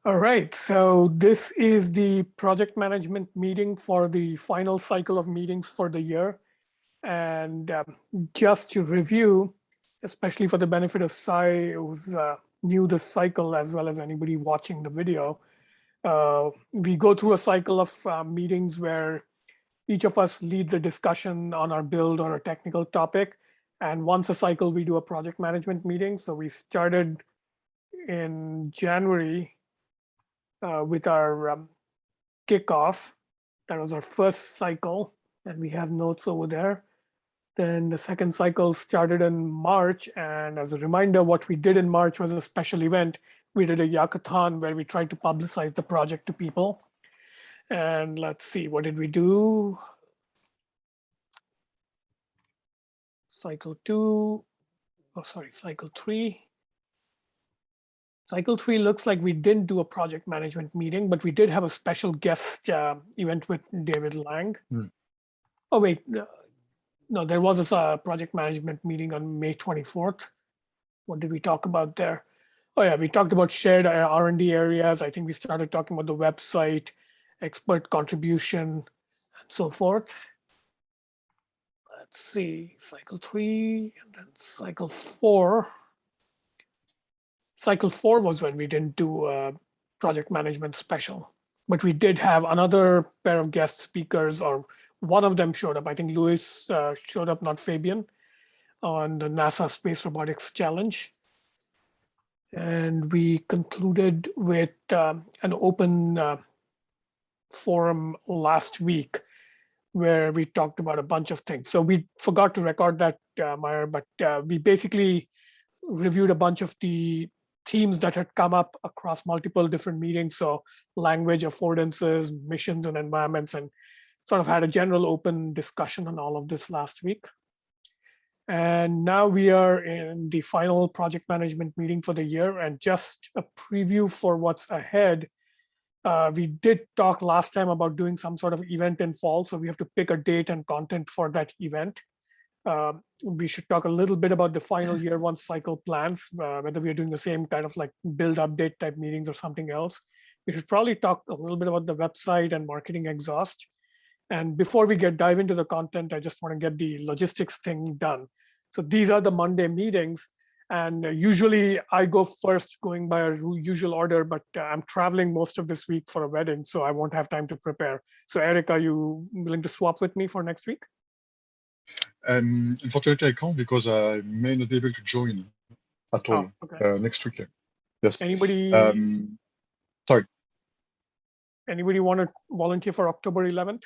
All right, so this is the project management meeting for the final cycle of meetings for the year. And just to review, especially for the benefit of Sai, who's new this cycle, as well as anybody watching the video, we go through a cycle of meetings where each of us leads a discussion on our build or a technical topic. And once a cycle, we do a project management meeting. So we started in January with our kickoff. That was our first cycle, and we have notes over there. Then the second cycle started in March. And as a reminder, what we did in March was a special event. We did a Yakathon where we tried to publicize the project to people. And let's see, what did we do? Cycle 2, oh, sorry, cycle 3. Cycle 3 looks like we didn't do a project management meeting, but we did have a special guest event with David Lang. Oh, wait, no, there was a project management meeting on May 24th. What did we talk about there? Oh yeah, we talked about shared R&D areas. I think we started talking about the website, expert contribution, and so forth. Let's see, cycle 3, and then cycle 4. Cycle 4 was when we didn't do a project management special, but we did have another pair of guest speakers, or one of them showed up. I think Louis showed up, not Fabian, on the NASA Space Robotics Challenge. And we concluded with an open forum last week where we talked about a bunch of things. So we forgot to record that, Meyer, but we basically reviewed a bunch of the themes that had come up across multiple different meetings. So language affordances, missions and environments, and sort of had a general open discussion on all of this last week. And now we are in the final project management meeting for the year, and just a preview for what's ahead. We did talk last time about doing some sort of event in fall, so we have to pick a date and content for that event. We should talk a little bit about the final year one cycle plans, whether we are doing the same kind of like build update type meetings or something else. We should probably talk a little bit about the website and marketing exhaust. And before we dive into the content, I just want to get the logistics thing done. So these are the Monday meetings. And usually I go first going by a usual order, but I'm traveling most of this week for a wedding, so I won't have time to prepare. So Eric, are you willing to swap with me for next week? Unfortunately, I can't because I may not be able to join at all next week. Yes. Anybody? Sorry. Anybody want to volunteer for October 11th?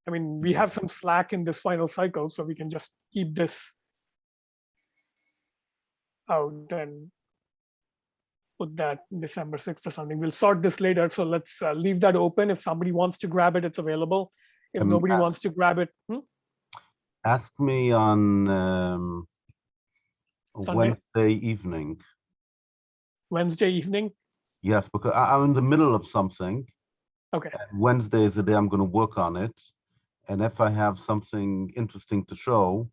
I mean, we have some slack in this final cycle, so we can just keep this out and put that December 6th or something. We'll sort this later, so let's leave that open. If somebody wants to grab it, it's available. If nobody wants to grab it, ask me on Wednesday evening. Wednesday evening? Yes, because I'm in the middle of something. Okay. Wednesday is the day I'm going to work on it. And if I have something interesting to show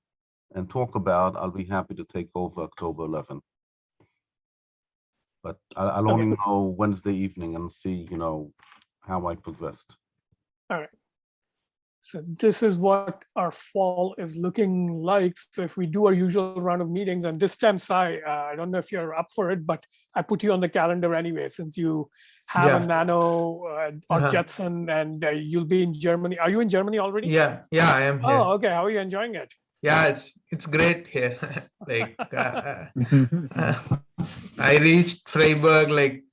and talk about, I'll be happy to take over October 11th. But I'll only know Wednesday evening and see, how I progressed. All right. So this is what our fall is looking like. So if we do our usual round of meetings, and this time, Sai, I don't know if you're up for it, but I put you on the calendar anyway, since you have a Nano or Jetson, and you'll be in Germany. Are you in Germany already? Yeah, I am here. Oh, okay. How are you enjoying it? Yeah, it's great here. Like I reached Freiburg like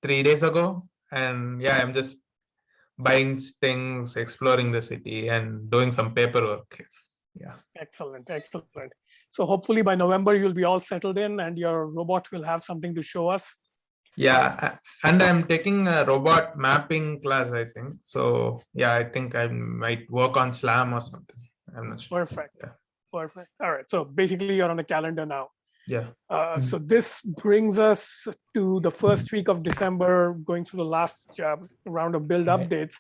3 days ago, and yeah, I'm just buying things, exploring the city, and doing some paperwork. Yeah. Excellent. So hopefully by November you'll be all settled in, and your robot will have something to show us. Yeah, and I'm taking a robot mapping class, I think. So yeah, I think I might work on SLAM or something. I'm not sure. Perfect. Yeah. Perfect. All right. So basically you're on the calendar now. Yeah. So this brings us to the first week of December, going through the last round of build updates.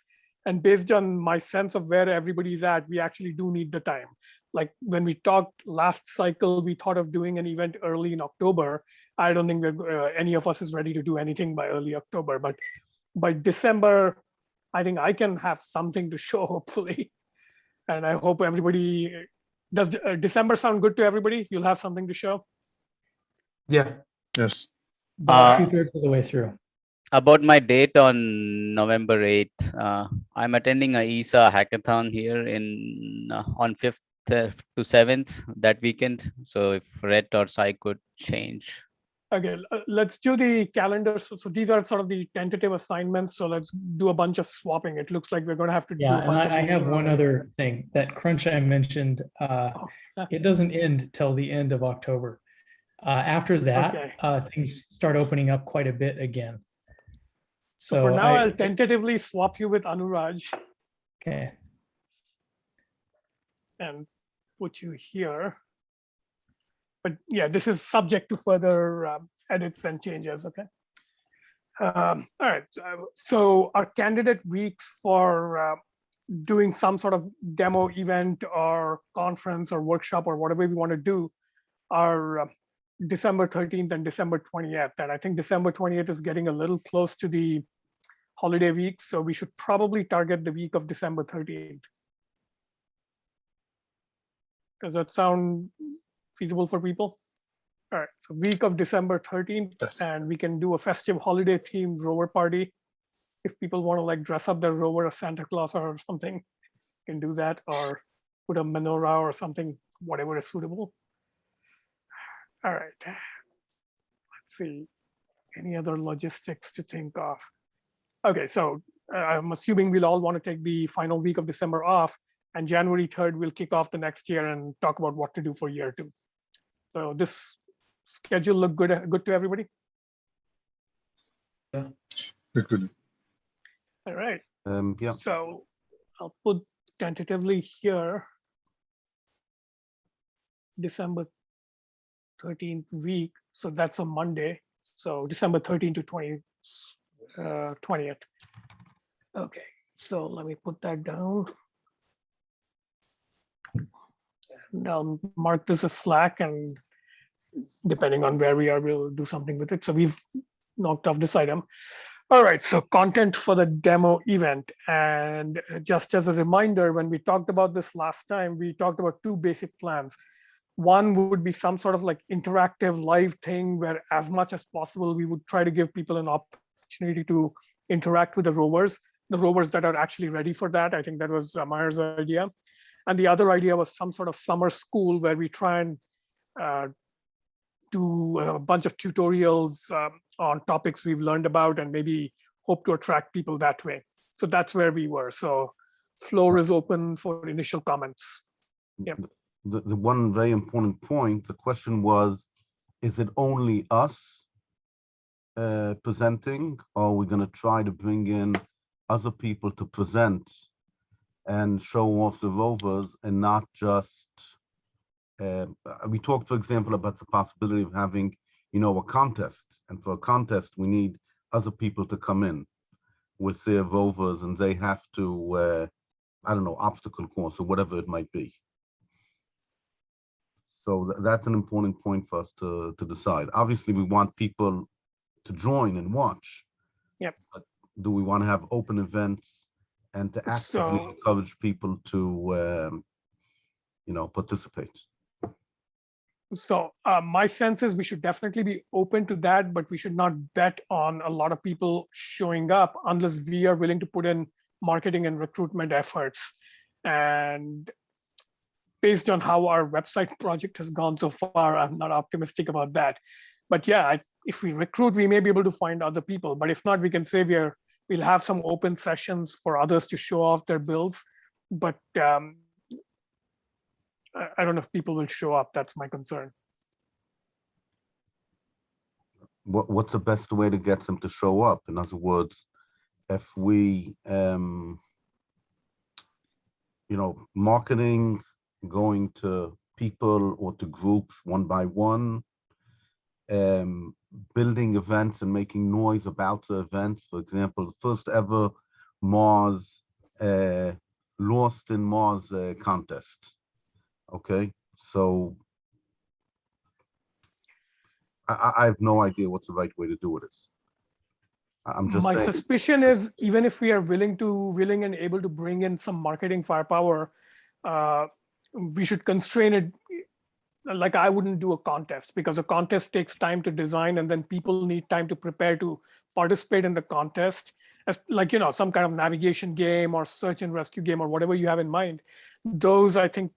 And based on my sense of where everybody's at, we actually do need the time. Like when we talked last cycle, we thought of doing an event early in October. I don't think that any of us is ready to do anything by early October, but by December, I think I can have something to show, hopefully. And I hope everybody, does December sound good to everybody? You'll have something to show? Yeah. Yes. About 2/3 of the way through. About my date on November 8th, I'm attending a ESA hackathon here in on 5th to 7th that weekend. So if Rhett or Sai could change. Okay, let's do the calendar. So these are sort of the tentative assignments. So let's do a bunch of swapping. It looks like we're going to have to do Yeah, a and bunch of I have moving one around. other thing. That crunch I mentioned, it doesn't end till the end of October. After that, Okay. things start opening up quite a bit again. So for now, I'll tentatively swap you with Anuraj Okay. and put you here. But yeah, this is subject to further edits and changes, okay? All right, so our candidate weeks for doing some sort of demo event or conference or workshop or whatever we want to do are December 13th and December 20th. And I think December 20th is getting a little close to the holiday week, so we should probably target the week of December 13th. Does that sound feasible for people? All right, so week of December 13th, Yes. and we can do a festive holiday themed rover party. If people want to like dress up their rover as Santa Claus or something, can do that, or put a menorah or something, whatever is suitable. All right, let's see, any other logistics to think of? Okay, so I'm assuming we'll all want to take the final week of December off, and January 3rd, we'll kick off the next year and talk about what to do for year 2. So this schedule look good to everybody? Very good. All right. Yeah. So I'll put tentatively here December 13th week. So that's a Monday. So December 13th to 20th. Okay, so let me put that down. And I'll mark this as Slack, and depending on where we are, we'll do something with it. So we've knocked off this item. All right, so content for the demo event. And just as a reminder, when we talked about this last time, we talked about 2 basic plans. One would be some sort of like interactive live thing where as much as possible, we would try to give people an opportunity to interact with the rovers that are actually ready for that. I think that was Meyer's idea. And the other idea was some sort of summer school where we try and do a bunch of tutorials on topics we've learned about and maybe hope to attract people that way. So that's where we were. So floor is open for initial comments. Yep. The one very important point, the question was, is it only us presenting, or are we going to try to bring in other people to present and show off the rovers and not just, we talked, for example, about the possibility of having, a contest. And for a contest, we need other people to come in with their rovers, and they have to, I don't know, obstacle course or whatever it might be. So that's an important point for us to decide. Obviously, we want people to join and watch. Yep. But do we want to have open events and to actively encourage people to, participate? So my sense is we should definitely be open to that, but we should not bet on a lot of people showing up unless we are willing to put in marketing and recruitment efforts. And based on how our website project has gone so far, I'm not optimistic about that. But yeah, if we recruit, we may be able to find other people. But if not, we can say we'll have some open sessions for others to show off their builds. But I don't know if people will show up. That's my concern. What's the best way to get them to show up? In other words, if we, marketing, going to people or to groups one by one, building events and making noise about the events. For example, the first ever Mars lost in Mars contest. Okay, so I have no idea what's the right way to do this. I'm just My saying. suspicion is even if we are willing and able to bring in some marketing firepower, we should constrain it. Like I wouldn't do a contest because a contest takes time to design and then people need time to prepare to participate in the contest. As like, some kind of navigation game or search and rescue game or whatever you have in mind. Those I think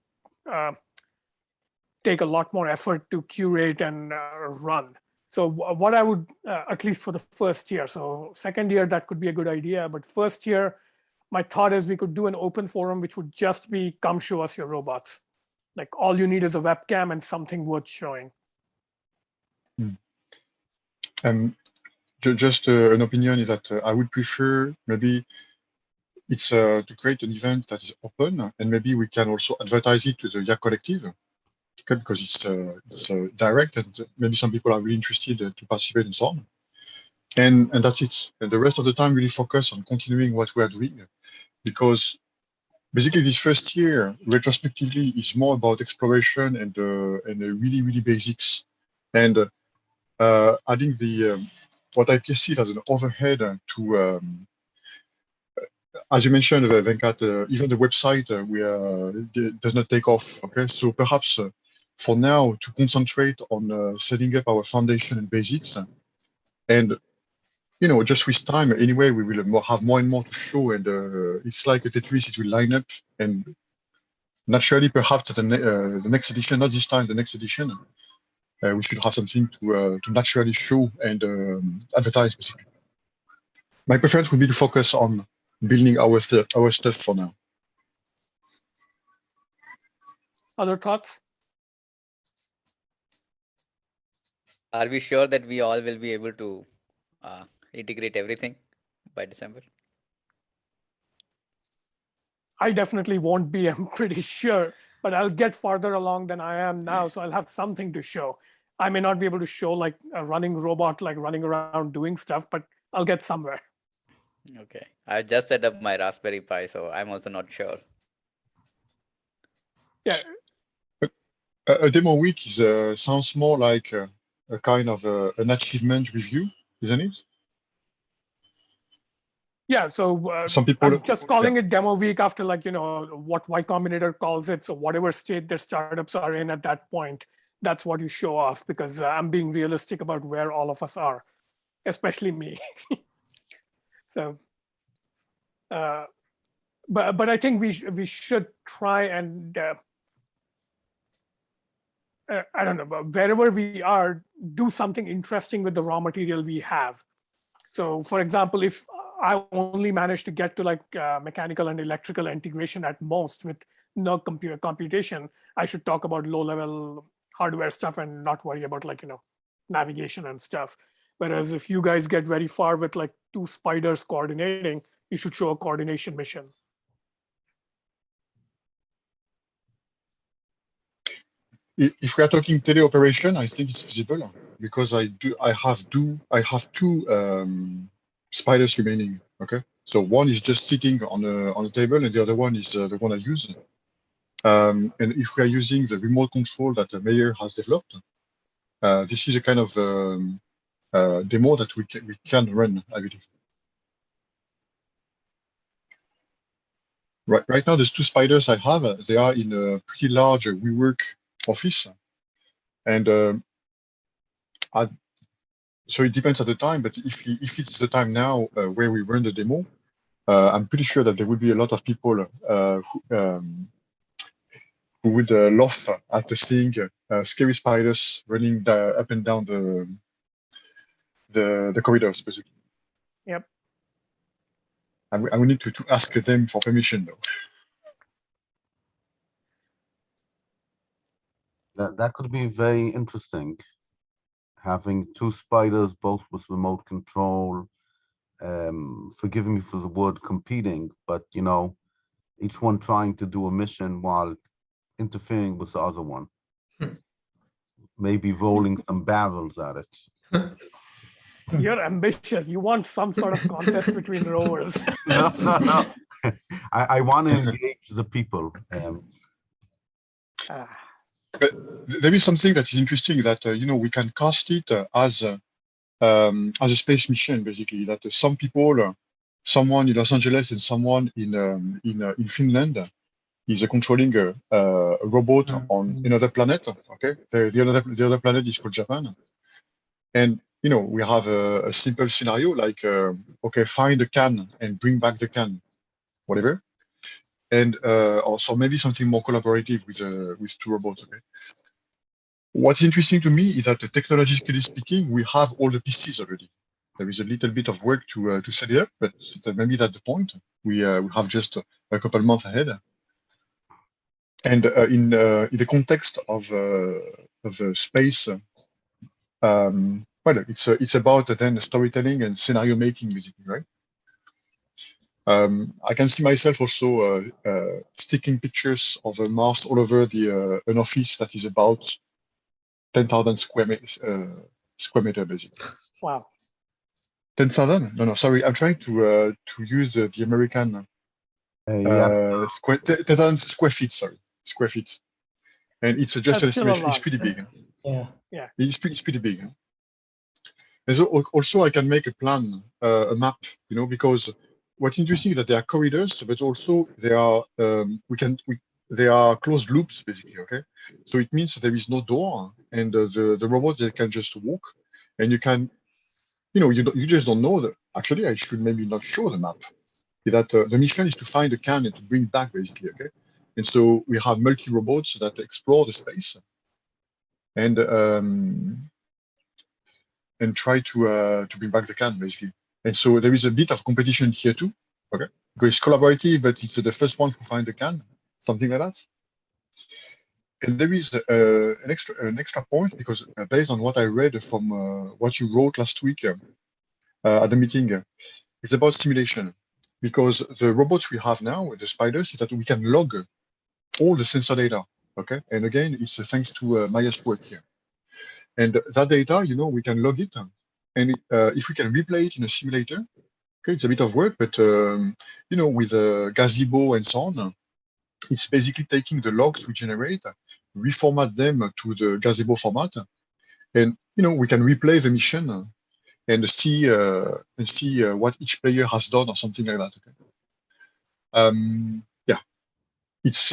take a lot more effort to curate and run. So what I would, at least for the first year, so second year, that could be a good idea. But first year, my thought is we could do an open forum, which would just be come show us your robots. Like all you need is a webcam and something worth showing. Just an opinion is that I would prefer maybe it's to create an event that is open, and maybe we can also advertise it to the Yak Collective, okay, because it's direct, and maybe some people are really interested to participate and so on. And that's it. And the rest of the time, really focus on continuing what we are doing, because basically this first year, retrospectively, is more about exploration and really, really basics. And adding the what I perceive as an overhead to, as you mentioned, Venkat, even the website does not take off. Okay, so perhaps for now to concentrate on setting up our foundation and basics, and just with time, anyway, we will have more and more to show, and it's like a Tetris; it will line up, and naturally, perhaps the next edition, not this time, the next edition, we should have something to naturally show and advertise, basically. My preference would be to focus on building our stuff for now. Other thoughts? Are we sure that we all will be able to integrate everything by December? I definitely won't be, I'm pretty sure, but I'll get farther along than I am now. So I'll have something to show. I may not be able to show like a running robot, like running around doing stuff, but I'll get somewhere. Okay. I just set up my Raspberry Pi, so I'm also not sure. Yeah. A demo week sounds more like a kind of an achievement review, isn't it? Yeah, so some people I'm just calling it demo week after what Y Combinator calls it. So whatever state their startups are in at that point, that's what you show off, because I'm being realistic about where all of us are, especially me. So, but I think we should try and I don't know, wherever we are, do something interesting with the raw material we have. So, for example, if I only manage to get to like mechanical and electrical integration at most with no computation, I should talk about low-level hardware stuff and not worry about navigation and stuff. Whereas if you guys get very far with like two spiders coordinating, you should show a coordination mission. If we are talking teleoperation, I think it's feasible because I have two spiders remaining. Okay, so one is just sitting on a table, and the other one is the one I use. And if we are using the remote control that Meyer has developed, this is a kind of demo that we can run, I believe. Right now, there's two spiders I have. They are in a pretty large WeWork office, and so it depends on the time. But if it's the time now where we run the demo, I'm pretty sure that there will be a lot of people who would laugh after seeing scary spiders running up and down the corridors, basically. Yep. And we need to ask them for permission, though. That could be very interesting. Having two spiders, both with remote control. Forgive me for the word competing, but each one trying to do a mission while interfering with the other one. Maybe rolling some barrels at it. You're ambitious. You want some sort of contest between rovers. No. I want to engage the people. Ah, But there is something that is interesting that we can cast it as a space mission, basically. That some people, someone in Los Angeles and someone in Finland, is controlling a robot on another planet. Okay, the other planet is called Japan, and we have a simple scenario like okay, find a can and bring back the can, whatever, and also maybe something more collaborative with two robots. Okay. What's interesting to me is that technologically speaking, we have all the pieces already. There is a little bit of work to set it up, but maybe that's the point. We have just a couple months ahead. And in the context of space, well, it's about then storytelling and scenario making, basically, right? I can see myself also sticking pictures of Mars all over an office that is about 10,000 square meter, basically. wow. 10,000? No, sorry. I'm trying to use the American Yeah, 10,000 square feet. Sorry, square feet. And it's just an That's still a estimation. It's lot. pretty big. Yeah. It's pretty big. And so also I can make a plan, a map. Because what's interesting is that there are corridors, but also there are they are closed loops, basically. Okay, so it means there is no door, and the robot, they can just walk, and you can. You just don't know that. Actually, I should maybe not show the map. That the mission is to find a can and to bring back, basically. Okay, and so we have multi robots that explore the space and try to bring back the can, basically. And so there is a bit of competition here too. Okay, because it's collaborative, but it's the first one who find the can, something like that. And there is an extra point because based on what I read from what you wrote last week at the meeting. It's about simulation, because the robots we have now, the spiders, is that we can log all the sensor data. Okay, and again, it's thanks to Maya's work here. And that data, we can log it, and if we can replay it in a simulator, okay, it's a bit of work, but with gazebo and so on, it's basically taking the logs we generate, reformat them to the gazebo format, and we can replay the mission and see what each player has done or something like that. Okay. Yeah, it's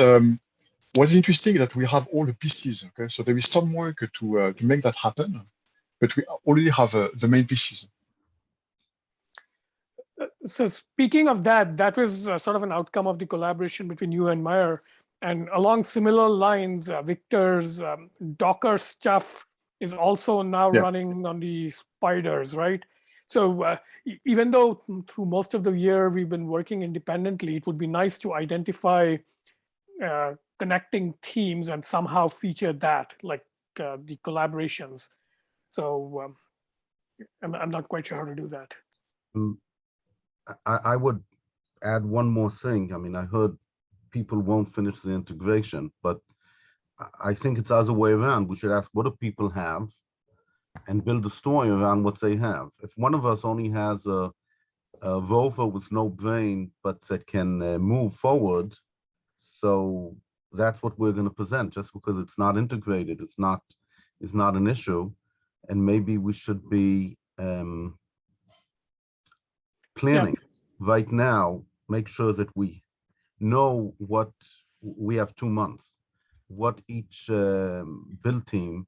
what's interesting that we have all the pieces. Okay, so there is some work to make that happen, but we already have the main pieces. So speaking of that, that was sort of an outcome of the collaboration between you and Meyer. And along similar lines, Victor's Docker stuff is also now running on the spiders, right? So even though through most of the year we've been working independently, it would be nice to identify connecting themes and somehow feature that, like the collaborations. So I'm not quite sure how to do that. I would add one more thing. I mean, I heard people won't finish the integration, but I think it's the other way around. We should ask, what do people have, and build a story around what they have. If one of us only has a rover with no brain, but that can move forward, so that's what we're going to present. Just because it's not integrated, it's not an issue, and maybe we should be planning right now. Make sure that we know what we have 2 months, what each build team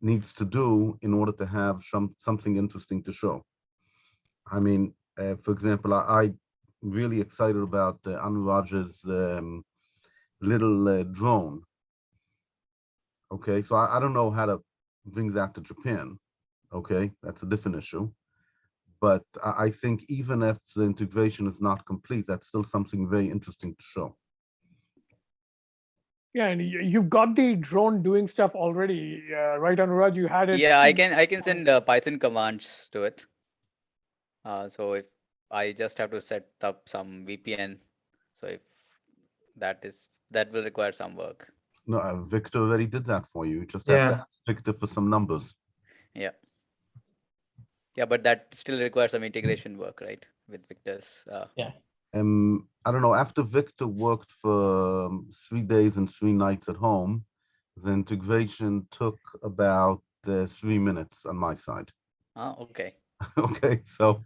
needs to do in order to have something interesting to show. I mean, for example, I really excited about Anuraj's little drone. Okay, so I don't know how to bring that to Japan. Okay, that's a different issue. But I think even if the integration is not complete, that's still something very interesting to show. Yeah, and you've got the drone doing stuff already, right, Anuraj? You had it. Yeah, I can send Python commands to it. So if I just have to set up some VPN, so if that will require some work. No, Victor already did that for you. You just have to ask Victor for some numbers. Yeah. Yeah, but that still requires some integration work, right? With Victor's. I don't know, after Victor worked for 3 days and 3 nights at home, the integration took about 3 minutes on my side. Ah, okay. Okay, so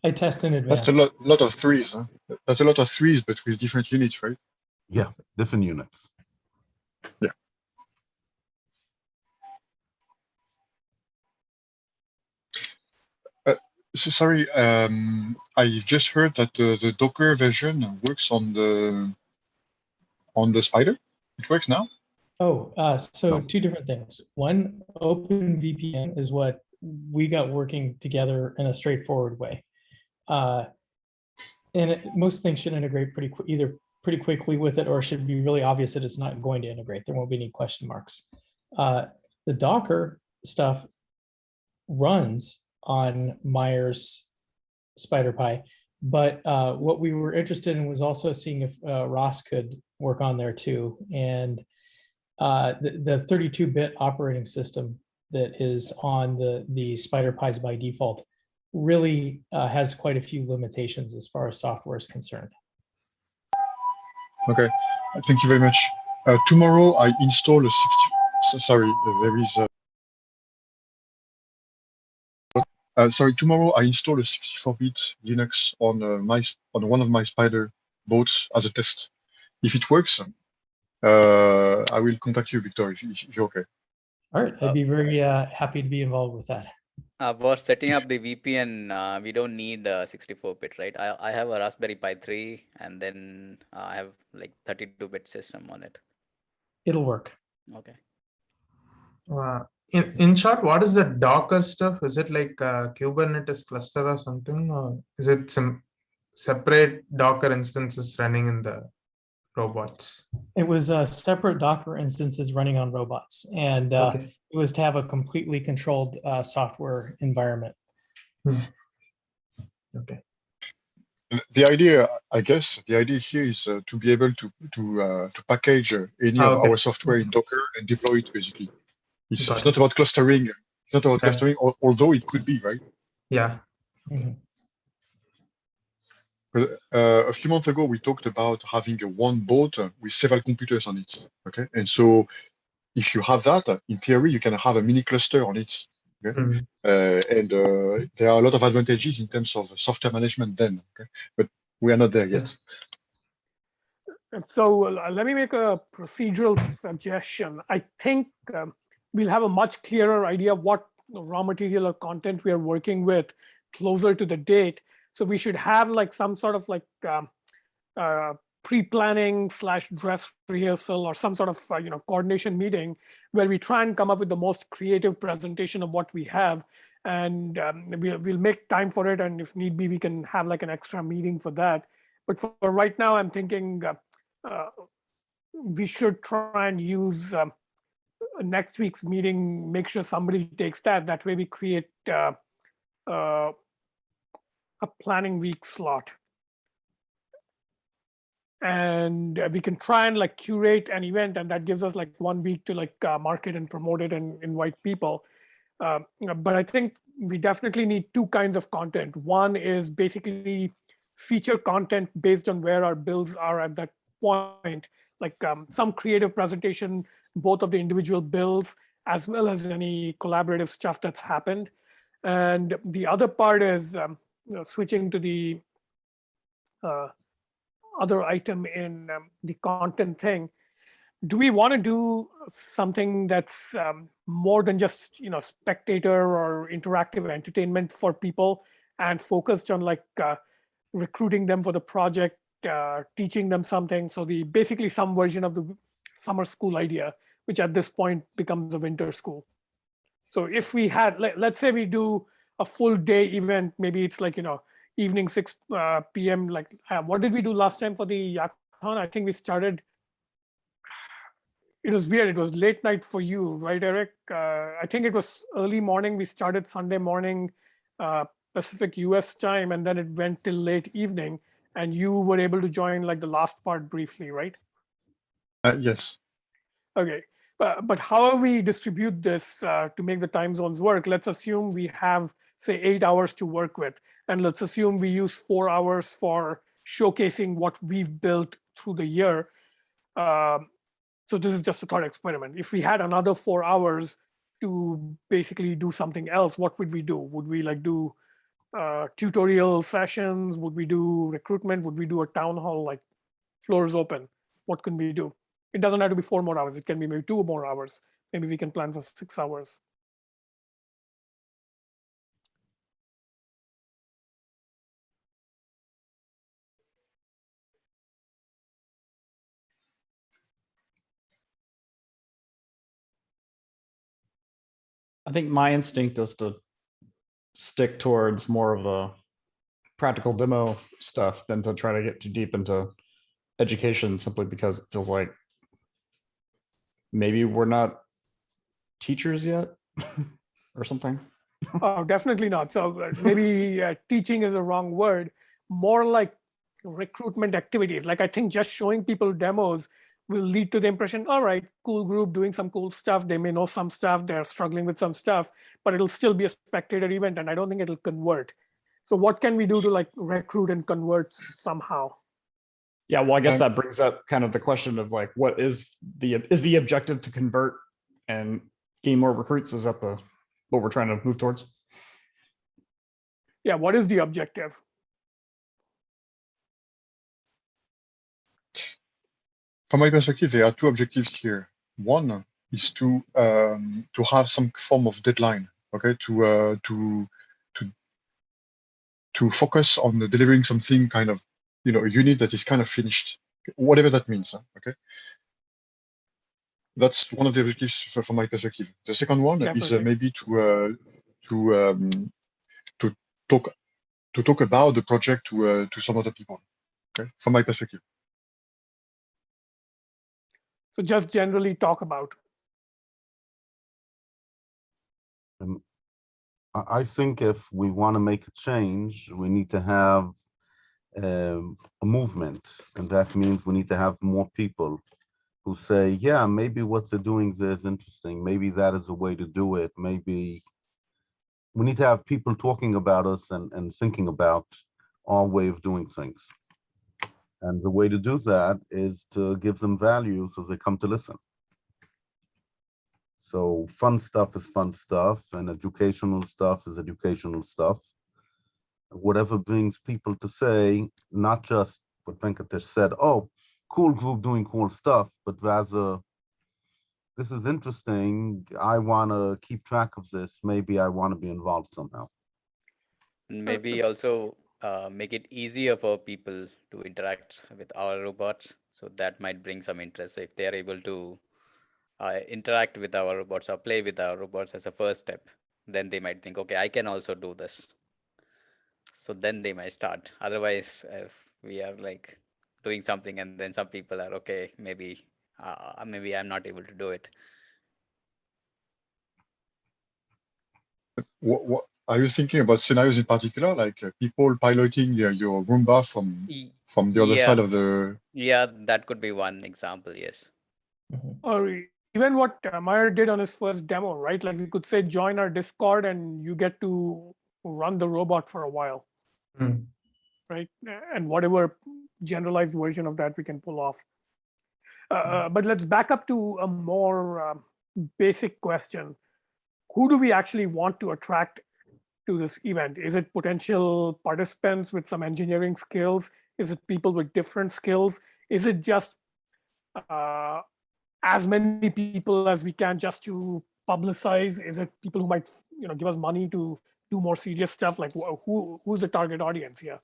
I test in advance. That's a lot of threes. Huh? That's a lot of threes, but with different units, right? yeah, different units. Yeah. So sorry, I just heard that the Docker version works on the Spider. It works now. Oh, so No. 2 different things. One, OpenVPN is what we got working together in a straightforward way. And most things should integrate either pretty quickly with it, or should be really obvious that it's not going to integrate. There won't be any question marks. The Docker stuff runs on Myers SpiderPi, but what we were interested in was also seeing if Ross could work on there too. And the 32-bit operating system that is on the SpiderPis by default really has quite a few limitations as far as software is concerned. Okay, thank you very much. Tomorrow I install a 60. Sorry, there is. Sorry, tomorrow I install a 64-bit Linux on one of my Spider boats as a test. If it works, I will contact you, Victor, if you're okay. All right, I'd be very happy to be involved with that. For setting up the VPN, we don't need 64-bit, right? I have a Raspberry Pi 3, and then I have like 32-bit system on it. It'll work. Okay. In short, what is the Docker stuff? Is it like a Kubernetes cluster or something, or is it some separate Docker instances running in the robots? It was separate Docker instances running on robots, and Okay. it was to have a completely controlled software environment. Okay. The idea, I guess, the idea here is to be able to package any of Okay. our software in Docker and deploy it. Basically, it's Got not about clustering. It's not about Yeah. clustering, although it could be, right? Yeah. Mhm. A few months ago, we talked about having a one boat with several computers on it. Okay, and so if you have that, in theory, you can have a mini cluster on it. Okay, Mm. and there are a lot of advantages in terms of software management then. Okay, but we are not there yet. So let me make a procedural suggestion. I think we'll have a much clearer idea of what raw material or content we are working with closer to the date. So we should have like some sort of like pre-planning / dress rehearsal or some sort of coordination meeting where we try and come up with the most creative presentation of what we have, and we'll make time for it. And if need be, we can have like an extra meeting for that. But for right now, I'm thinking we should try and use next week's meeting, make sure somebody takes that. That way we create a planning week slot. And we can try and like curate an event, and that gives us like 1 week to like market and promote it and invite people. But I think we definitely need 2 kinds of content. One is basically feature content based on where our builds are at that point, like some creative presentation, both of the individual builds, as well as any collaborative stuff that's happened. And the other part is switching to the other item in the content thing. Do we want to do something that's more than just spectator or interactive entertainment for people, and focused on like recruiting them for the project, teaching them something? So basically some version of the summer school idea, which at this point becomes a winter school. So if we had, let's say we do a full day event, maybe it's like evening 6 p.m. Like what did we do last time for the Yakathon? I think we started. It was weird. It was late night for you, right, Eric? I think it was early morning. We started Sunday morning, Pacific US time, and then it went till late evening. And you were able to join like the last part briefly, right? Yes. Okay. But however we distribute this to make the time zones work, let's assume we have, say, 8 hours to work with. and let's assume we use 4 hours for showcasing what we've built through the year. So this is just a thought experiment. If we had another 4 hours to basically do something else, what would we do? Would we like do tutorial sessions? Would we do recruitment? Would we do a town hall, like floors open? What can we do? It doesn't have to be 4 more hours. It can be maybe 2 more hours. Maybe we can plan for 6 hours. I think my instinct is to stick towards more of the practical demo stuff than to try to get too deep into education, simply because it feels like maybe we're not teachers yet or something. Oh, definitely not. So maybe teaching is the wrong word, more like recruitment activities. Like I think just showing people demos will lead to the impression, all right, cool group doing some cool stuff. They may know some stuff, they're struggling with some stuff, but it'll still be a spectator event and I don't think it'll convert. So what can we do to like recruit and convert somehow? Yeah, well, I guess that brings up kind of the question of like, what is the objective to convert and gain more recruits? Is that what we're trying to move towards? Yeah, what is the objective? From my perspective, there are two objectives here. One is to have some form of deadline, okay, to focus on delivering something kind of, a unit that is kind of finished, whatever that means, okay. That's one of the objectives from my perspective. The second one is maybe to talk about the project to some other people, okay, from my perspective. So just generally talk about. I think if we want to make a change, we need to have a movement, and that means we need to have more people who say, yeah, maybe what they're doing there is interesting. Maybe that is a way to do it. Maybe we need to have people talking about us and thinking about our way of doing things. And the way to do that is to give them value so they come to listen. So fun stuff is fun stuff, and educational stuff is educational stuff. Whatever brings people to say, not just what Venkatesh said, oh, cool group doing cool stuff, but rather, this is interesting. I want to keep track of this. Maybe I want to be involved somehow. Maybe also make it easier for people to interact with our robots. So that might bring some interest. So if they are able to interact with our robots or play with our robots as a first step, then they might think, okay, I can also do this. So then they might start. Otherwise, if we are like doing something and then some people are, okay, maybe I'm not able to do it. What are you thinking about scenarios in particular, like people piloting your Roomba from the other side of the? Yeah, that could be one example. Yes. Or even what Meyer did on his first demo, right? Like we could say, join our Discord and you get to run the robot for a while, right? And whatever generalized version of that we can pull off. But let's back up to a more basic question. Who do we actually want to attract to this event? Is it potential participants with some engineering skills? Is it people with different skills? Is it just as many people as we can just to publicize? Is it people who might give us money to do more serious stuff? Like who's the target audience here?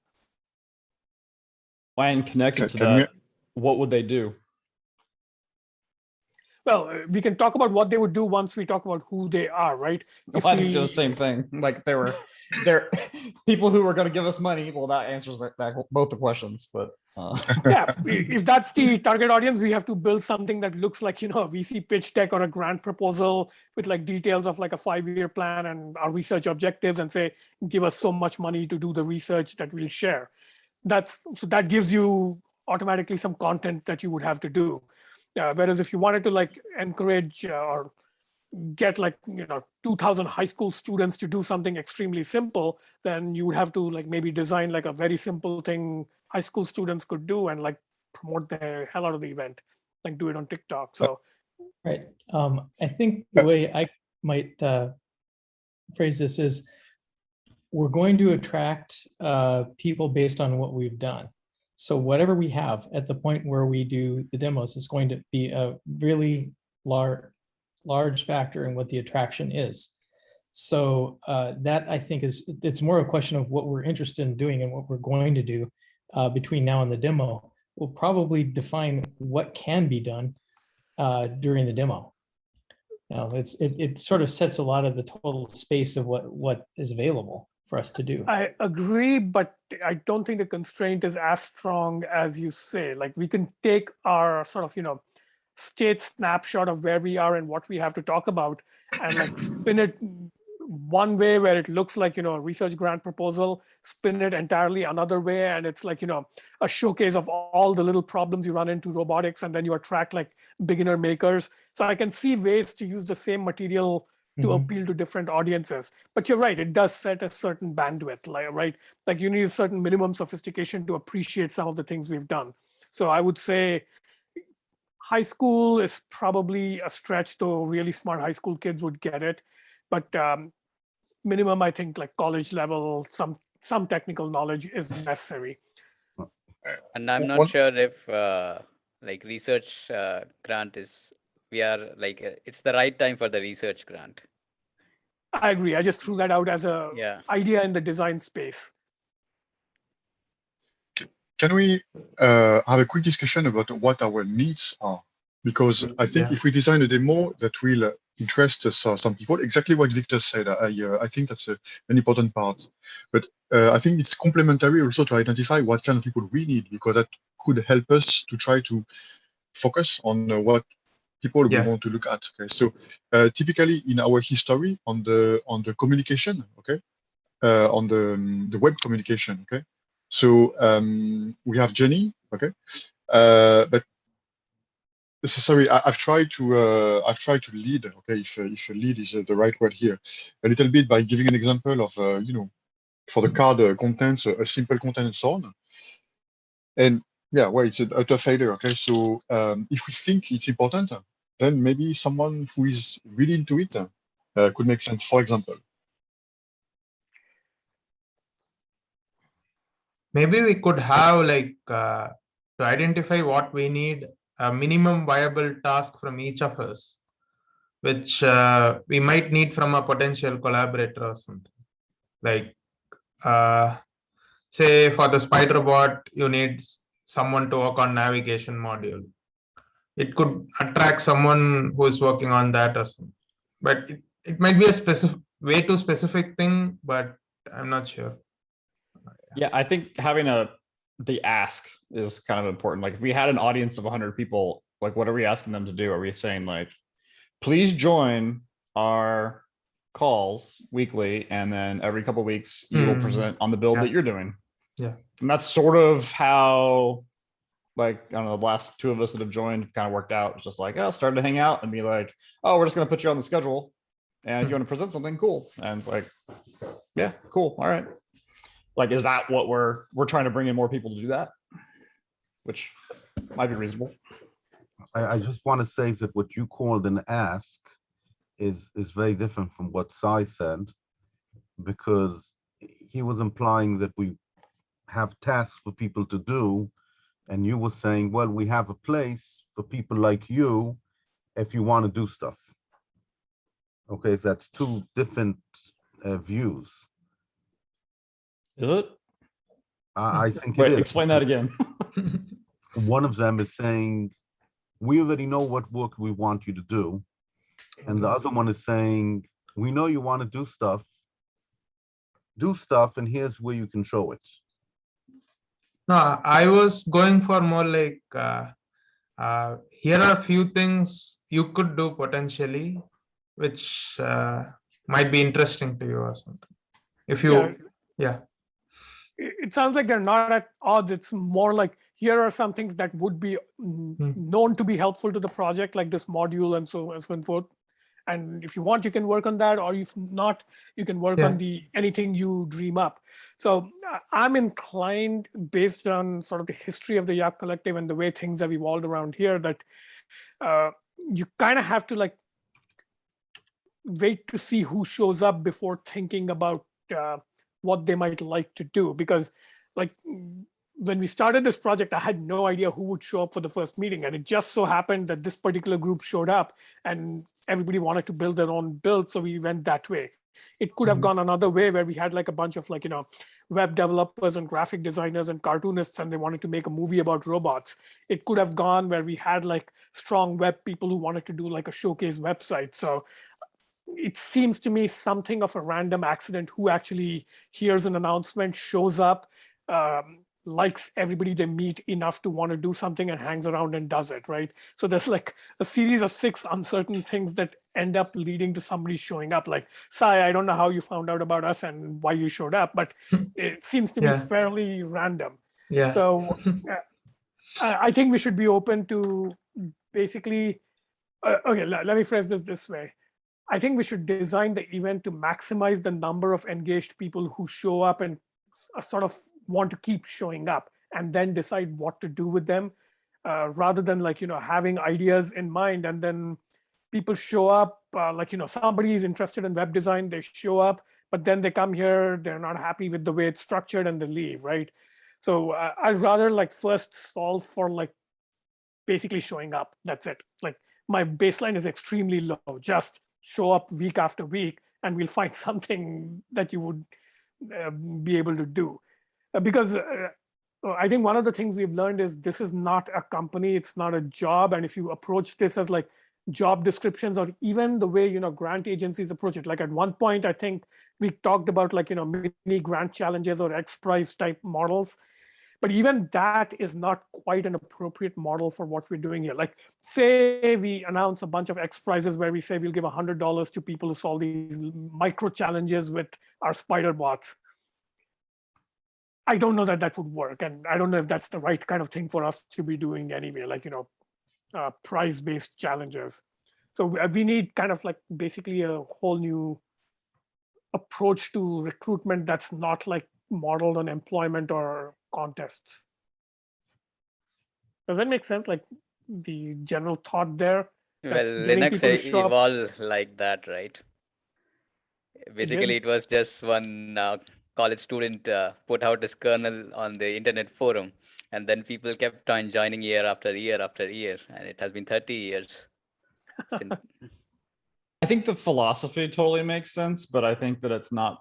And connected to that, what would they do? Well, we can talk about what they would do once we talk about who they are, right? If I think the same thing. Like they're people who are going to give us money. Well, that answers that both the questions. But yeah, if that's the target audience, we have to build something that looks like a VC pitch deck or a grant proposal with like details of like a 5-year plan and our research objectives, and say, give us so much money to do the research that we'll share. So that gives you automatically some content that you would have to do. Whereas if you wanted to like encourage or get like 2,000 high school students to do something extremely simple, then you would have to like maybe design like a very simple thing high school students could do and like promote the hell out of the event, like do it on TikTok. So Right. I think the way I might phrase this is we're going to attract people based on what we've done. So whatever we have at the point where we do the demos is going to be a really large factor in what the attraction is. So that I think it's more a question of what we're interested in doing and what we're going to do between now and the demo. We'll probably define what can be done during the demo. Now, it sort of sets a lot of the total space of what is available for us to do. I agree, but I don't think the constraint is as strong as you say. Like we can take our sort of, state snapshot of where we are and what we have to talk about and like spin it one way where it looks like, a research grant proposal, spin it entirely another way. And it's like, a showcase of all the little problems you run into robotics, and then you attract like beginner makers. So I can see ways to use the same material to appeal to different audiences. But you're right, it does set a certain bandwidth, right? Like you need a certain minimum sophistication to appreciate some of the things we've done. So I would say high school is probably a stretch, though really smart high school kids would get it. But minimum, I think like college level, some technical knowledge is necessary. And I'm not sure if like research grant is, it's the right time for the research grant. I agree. I just threw that out as a idea in the design space. Can we have a quick discussion about what our needs are? Because I think if we design a demo that will interest some people, exactly what Victor said, I think that's an important part. But I think it's complementary also to identify what kind of people we need, because that could help us to try to focus on what people we want to look at. Okay, so typically in our history on the communication, okay, on the web communication, okay. So we have Jenny, okay, but sorry, I've tried to lead, okay, if lead is the right word here, a little bit by giving an example of for the card contents, a simple content and so on, and yeah, well, it's an utter failure. Okay, so if we think it's important, then maybe someone who is really into it could make sense. For example, maybe we could have like to identify what we need, a minimum viable task from each of us, which we might need from a potential collaborator or something. Like say for the spider bot, you need someone to work on navigation module. It could attract someone who is working on that or something. But it might be a specific, way too specific thing, but I'm not sure. Yeah, I think having the ask is kind of important. Like if we had an audience of 100 people, like what are we asking them to do? Are we saying like, please join our calls weekly, and then every couple of weeks you will present on the build that you're doing? Yeah. And that's sort of how, like, I don't know, the last two of us that have joined kind of worked out. It's just like, oh, started to hang out and be like, oh, we're just going to put you on the schedule. And if you want to present something, cool. And it's like, yeah, cool. All right. Like, is that what we're trying to bring in more people to do that? Which might be reasonable. I just want to say that what you called an ask is very different from what Sai said, because he was implying that we have tasks for people to do, and you were saying, well, we have a place for people like you if you want to do stuff. Okay, so that's two different views. Is it? I think Wait, it is. explain that again. One of them is saying, we already know what work we want you to do. And the other one is saying, we know you want to do stuff, and here's where you can show it. No, I was going for more like, here are a few things you could do potentially, which might be interesting to you or something. If you, It sounds like they're not at odds. It's more like, here are some things that would be known to be helpful to the project, like this module and so on and so forth. And if you want, you can work on that, or if not, you can work on the anything you dream up. So I'm inclined, based on sort of the history of the Yak Collective and the way things have evolved around here, that you kind of have to like wait to see who shows up before thinking about what they might like to do. Because like when we started this project, I had no idea who would show up for the first meeting. And it just so happened that this particular group showed up and everybody wanted to build their own build. So we went that way. It could have gone another way where we had like a bunch of like, web developers and graphic designers and cartoonists, and they wanted to make a movie about robots. It could have gone where we had like strong web people who wanted to do like a showcase website. So it seems to me something of a random accident who actually hears an announcement, shows up, likes everybody they meet enough to want to do something and hangs around and does it, right? So there's like a series of 6 uncertain things that end up leading to somebody showing up. Like, Sai, I don't know how you found out about us and why you showed up, but it seems to be fairly random. So I think we should be open to basically, okay, let me phrase this way. I think we should design the event to maximize the number of engaged people who show up and sort of want to keep showing up, and then decide what to do with them, rather than like, having ideas in mind and then people show up, like, somebody is interested in web design, they show up, but then they come here, they're not happy with the way it's structured and they leave, right? So I'd rather like first solve for like basically showing up. That's it. Like my baseline is extremely low. Just show up week after week and we'll find something that you would be able to do. Because I think one of the things we've learned is this is not a company, it's not a job. And if you approach this as like job descriptions, or even the way, grant agencies approach it, like at one point, I think we talked about like, mini grant challenges or X Prize type models. But even that is not quite an appropriate model for what we're doing here. Like, say we announce a bunch of X Prizes where we say we'll give $100 to people who solve these micro challenges with our spider bots. I don't know that that would work. And I don't know if that's the right kind of thing for us to be doing anyway, like, prize-based challenges. So we need kind of like basically a whole new approach to recruitment that's not like modeled on employment or contests. Does that make sense? Like the general thought there? Well, Linux evolved like that, right? Basically, it was just one college student put out his kernel on the internet forum, and then people kept on joining year after year after year, and it has been 30 years since. I think the philosophy totally makes sense, but I think that it's not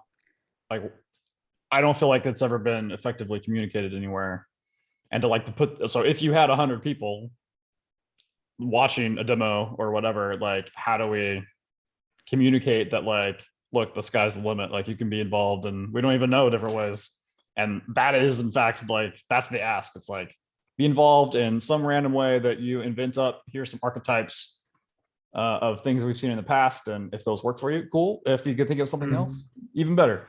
like, I don't feel like it's ever been effectively communicated anywhere. And to like to put, so if you had 100 people watching a demo or whatever, like how do we communicate that like, look, the sky's the limit, like you can be involved and we don't even know different ways. And that is in fact, like, that's the ask. It's like, be involved in some random way that you invent up. Here's some archetypes of things we've seen in the past. And if those work for you, cool. If you could think of something else, even better.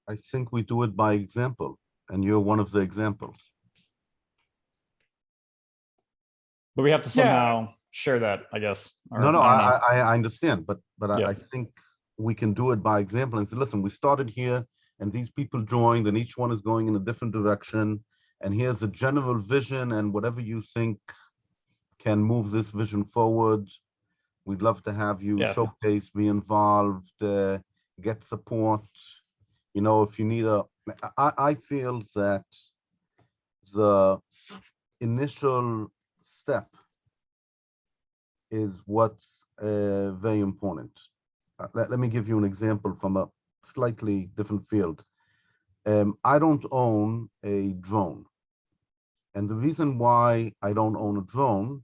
I think we do it by example, and you're one of the examples. But we have to somehow share that, I guess. Or, No, I I understand, but Yeah. I think we can do it by example and say, listen, we started here and these people joined and each one is going in a different direction. And here's a general vision, and whatever you think can move this vision forward, we'd love to have you showcase, be involved, get support. If you need I feel that the initial step is what's very important. Let me give you an example from a slightly different field. I don't own a drone. And the reason why I don't own a drone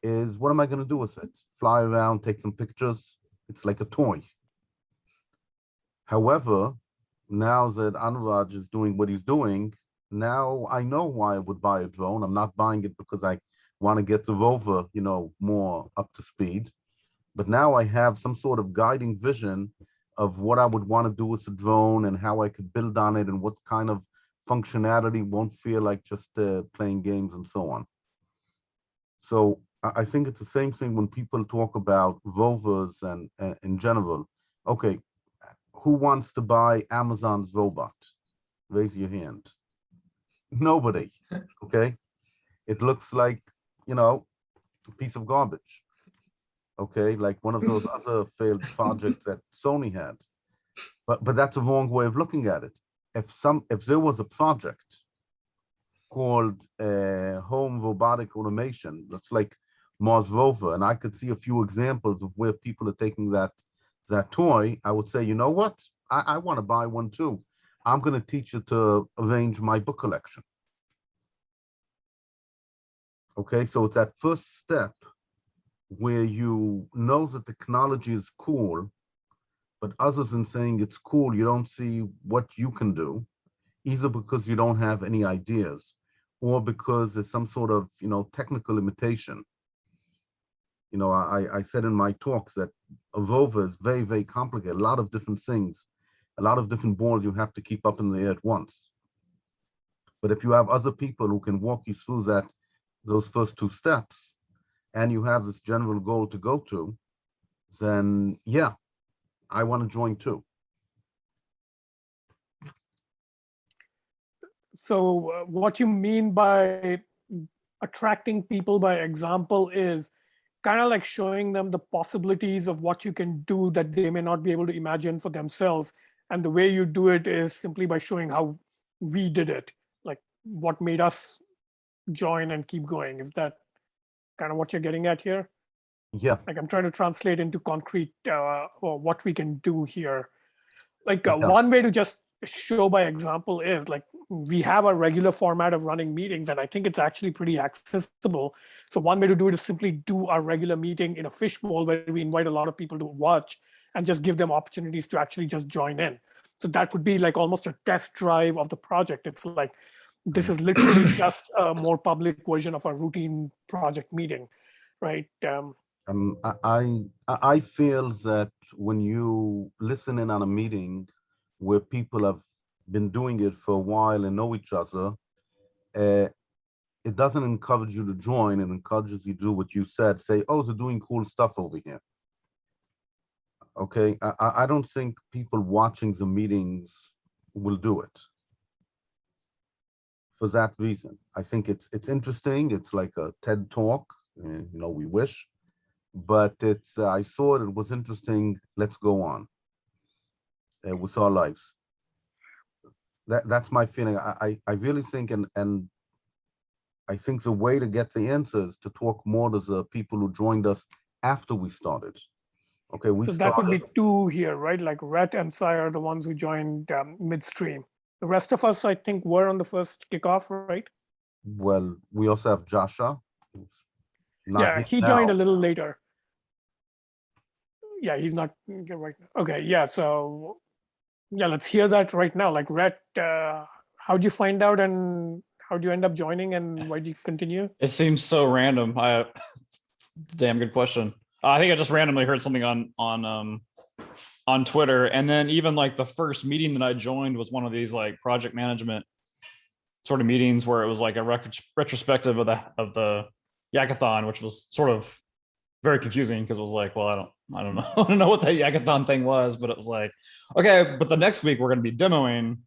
is, what am I going to do with it? Fly around, take some pictures? It's like a toy. However, now that Anuraj is doing what he's doing, now I know why I would buy a drone. I'm not buying it because I want to get the rover, more up to speed. But now I have some sort of guiding vision of what I would want to do with the drone and how I could build on it and what kind of functionality won't feel like just playing games and so on. So I think it's the same thing when people talk about rovers and in general. Okay, who wants to buy Amazon's robot? Raise your hand. Nobody. Okay, it looks like, you know, a piece of garbage. Okay, like one of those other failed projects that Sony had. But that's a wrong way of looking at it. If there was a project called home robotic automation, that's like Mars rover, and I could see a few examples of where people are taking that toy, I would say, you know what? I want to buy one too. I'm going to teach you to arrange my book collection. Okay, so it's that first step where you know the technology is cool, but other than saying it's cool, you don't see what you can do, either because you don't have any ideas or because there's some sort of, you know, technical limitation. You know, I said in my talks that a rover is very, very complicated, a lot of different things, a lot of different balls you have to keep up in the air at once. But if you have other people who can walk you through those first two steps, and you have this general goal to go to, then yeah, I want to join too. So what you mean by attracting people by example is kind of like showing them the possibilities of what you can do that they may not be able to imagine for themselves. And the way you do it is simply by showing how we did it, like what made us join and keep going. Is that kind of what you're getting at here? Yeah. Like I'm trying to translate into concrete or what we can do here. Like Yeah. one way to just show by example is like we have a regular format of running meetings, and I think it's actually pretty accessible. So one way to do it is simply do our regular meeting in a fishbowl where we invite a lot of people to watch and just give them opportunities to actually just join in. So that would be like almost a test drive of the project. It's like this is literally just a more public version of a routine project meeting, right? I feel that when you listen in on a meeting where people have been doing it for a while and know each other, it doesn't encourage you to join. It encourages you to do what you said. Say, oh, they're doing cool stuff over here. Okay, I don't think people watching the meetings will do it for that reason. I think it's interesting. It's like a TED talk, you know, we wish, but it's I saw it was interesting. Let's go on with our lives. That's my feeling. I really think, and I think the way to get the answers to talk more to the people who joined us after we started. Okay, we So started. that would be two here, right? Like Rhett and Sai are the ones who joined midstream. The rest of us, I think, were on the first kickoff, right? Well, we also have Joshua. Who's not Yeah, here he joined now. a little later. Yeah, he's not right now. Okay, yeah, so yeah, let's hear that right now. Like Rhett, how'd you find out and how'd you end up joining and why do you continue? It seems so random. Damn good question. I think I just randomly heard something on Twitter, and then even like the first meeting that I joined was one of these like project management sort of meetings where it was like a retrospective of the Yakathon, which was sort of very confusing because it was like, well, I don't know, I don't know what that Yakathon thing was, but it was like, okay, but the next week we're going to be demoing,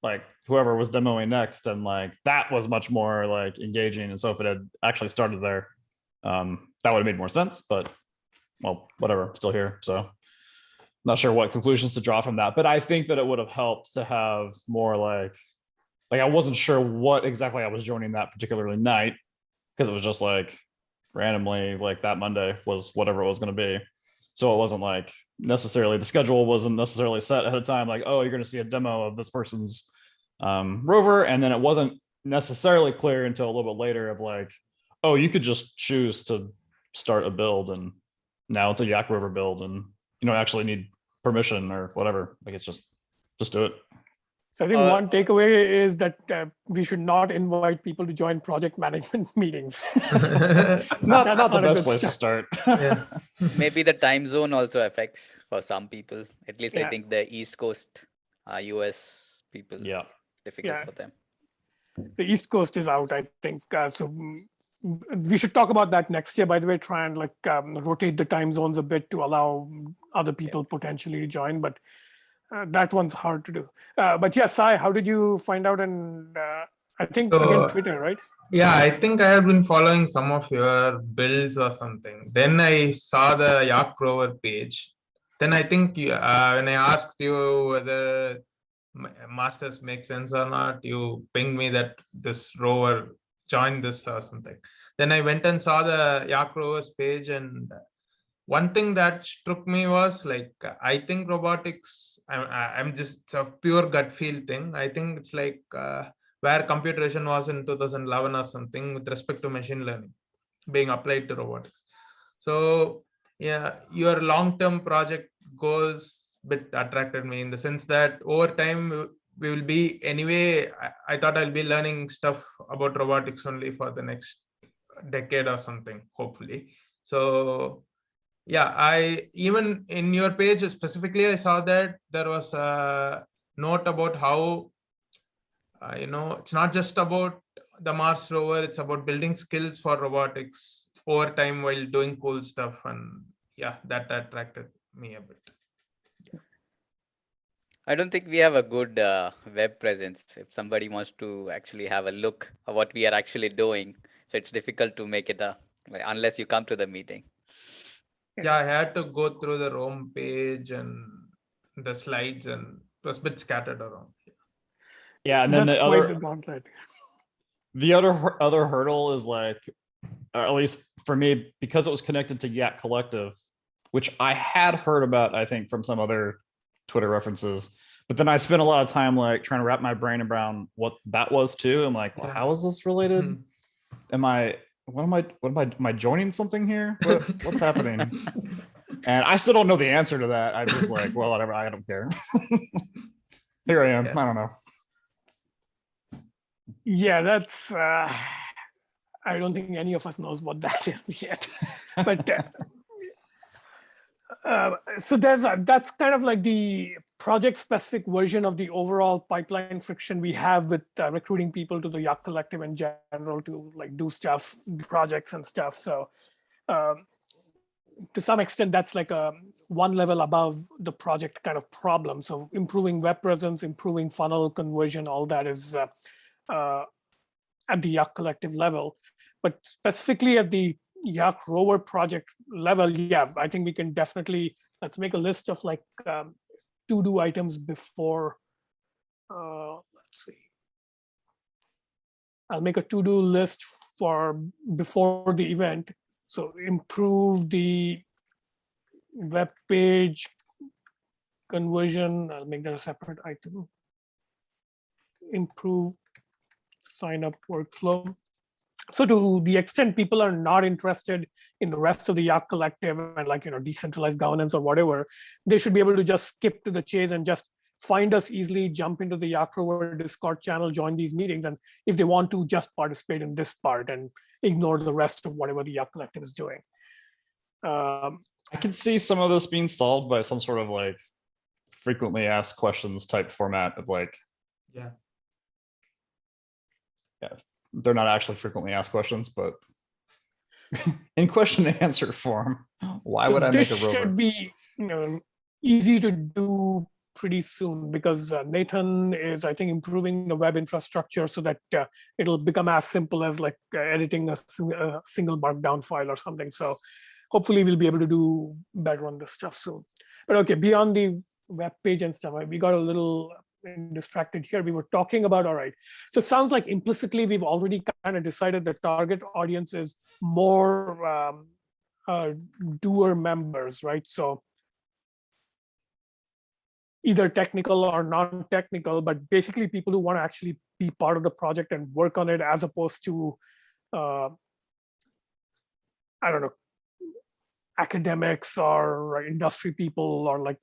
like whoever was demoing next, and like that was much more like engaging. And so if it had actually started there, that would have made more sense. But well, whatever, I'm still here, so not sure what conclusions to draw from that. But I think that it would have helped to have more like I wasn't sure what exactly I was joining that particular night because it was just like randomly like that Monday was whatever it was going to be. So it wasn't like necessarily the schedule wasn't necessarily set ahead of time. Like, oh, you're going to see a demo of this person's rover. And then it wasn't necessarily clear until a little bit later of like, oh, you could just choose to start a build. And now it's a Yak Rover build and you don't actually need permission or whatever. Like it's just do it. So I think one takeaway is that we should not invite people to join project management meetings. not the best place to start. Yeah. Maybe the time zone also affects for some people. At least Yeah. I think the East Coast US people, Yeah. it's difficult Yeah. for them. The East Coast is out, I think. So we should talk about that next year, by the way, try and like rotate the time zones a bit to allow other people potentially to join, but that one's hard to do. But yeah, Sai, how did you find out? And I think again, So, Twitter, right? yeah, I think I have been following some of your builds or something. Then I saw the Yak Rover page. Then I think when I asked you whether masters make sense or not, you pinged me that this rover joined this or something. Then I went and saw the Yak Rover's page, and one thing that struck me was like, I think robotics, I'm just a pure gut feel thing. I think it's like where computer vision was in 2011 or something with respect to machine learning being applied to robotics. So yeah, your long-term project goals bit attracted me in the sense that over time we will be anyway. I thought I'll be learning stuff about robotics only for the next decade or something, hopefully. So yeah, I even in your page specifically, I saw that there was a note about how it's not just about the Mars rover, it's about building skills for robotics over time while doing cool stuff. And yeah, that attracted me a bit. I don't think we have a good web presence. If somebody wants to actually have a look at what we are actually doing, so it's difficult to make it unless you come to the meeting. Yeah, I had to go through the Rome page and the slides, and it was a bit scattered around. Yeah, and then That's the quite other the gauntlet. the other hurdle is like, or at least for me, because it was connected to Yak Collective, which I had heard about, I think, from some other Twitter references. But then I spent a lot of time like trying to wrap my brain around what that was too. I'm like, well, how is this related? Am I joining something here? What's happening? And I still don't know the answer to that. I'm just like, well, whatever, I don't care. Here I am. Yeah. I don't know. Yeah, that's I don't think any of us knows what that is yet. But so that's kind of like the project specific version of the overall pipeline friction we have with recruiting people to the Yak Collective in general to like do stuff, projects and stuff. So to some extent, that's like a one level above the project kind of problem. So improving web presence, improving funnel conversion, all that is at the Yak Collective level. But specifically at the Yak Rover project level, yeah, I think we can definitely, let's make a list of like to-do items before, let's see. I'll make a to-do list for before the event. So improve the web page conversion. I'll make that a separate item. Improve sign up workflow. So to the extent people are not interested in the rest of the Yak Collective and like, decentralized governance or whatever, they should be able to just skip to the chase and just find us easily, jump into the Yak Rover Discord channel, join these meetings. And if they want to, just participate in this part and ignore the rest of whatever the Yak Collective is doing. I can see some of this being solved by some sort of like frequently asked questions type format of like, yeah, they're not actually frequently asked questions, but in question and answer form. Why would I make a rover? This should be easy to do pretty soon because Nathan is, I think, improving the web infrastructure so that it'll become as simple as like editing a single markdown file or something. So hopefully we'll be able to do better on this stuff soon. But okay, beyond the web page and stuff, we got a little distracted here. We were talking about, all right, so it sounds like implicitly we've already kind of decided the target audience is more doer members, right? So either technical or non-technical, but basically people who want to actually be part of the project and work on it, as opposed to I don't know, academics or industry people or like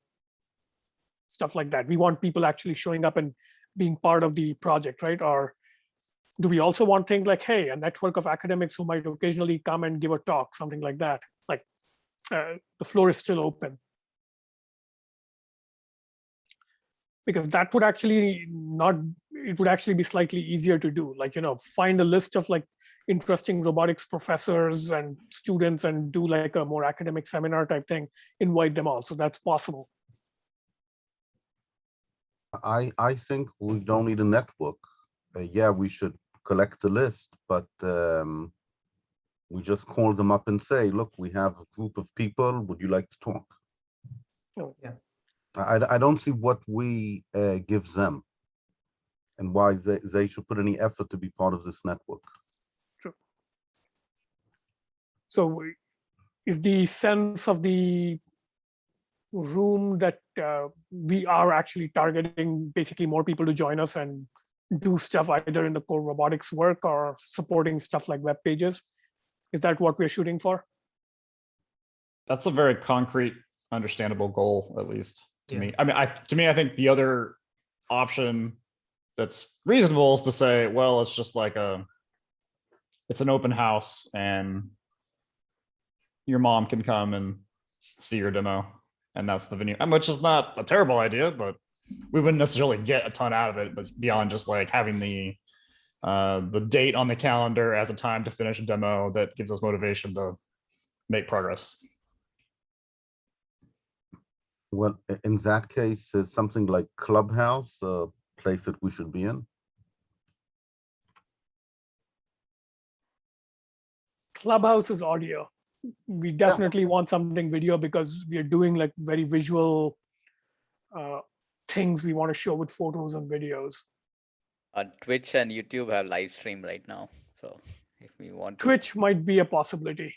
stuff like that. We want people actually showing up and being part of the project, right? Or do we also want things like, hey, a network of academics who might occasionally come and give a talk, something like that? Like the floor is still open. Because that would actually it would actually be slightly easier to do. Like, find a list of like, interesting robotics professors and students and do like a more academic seminar type thing, invite them all. So that's possible. I think we don't need a network. Yeah, we should collect a list, but we just call them up and say, look, we have a group of people. Would you like to talk? Oh, yeah. I don't see what we give them and why they should put any effort to be part of this network. So is the sense of the room that we are actually targeting basically more people to join us and do stuff either in the core robotics work or supporting stuff like web pages? Is that what we're shooting for? That's a very concrete, understandable goal, at least to Yeah. me. I mean, to me, I think the other option that's reasonable is to say, well, it's just like it's an open house and your mom can come and see your demo, and that's the venue. Which is not a terrible idea, but we wouldn't necessarily get a ton out of it, but beyond just like having the date on the calendar as a time to finish a demo that gives us motivation to make progress. Well, in that case, something like Clubhouse, a place that we should be in. Clubhouse is audio. We definitely want something video because we are doing like very visual things we want to show with photos and videos. Twitch and YouTube have live stream right now. So if we want to, Twitch might be a possibility.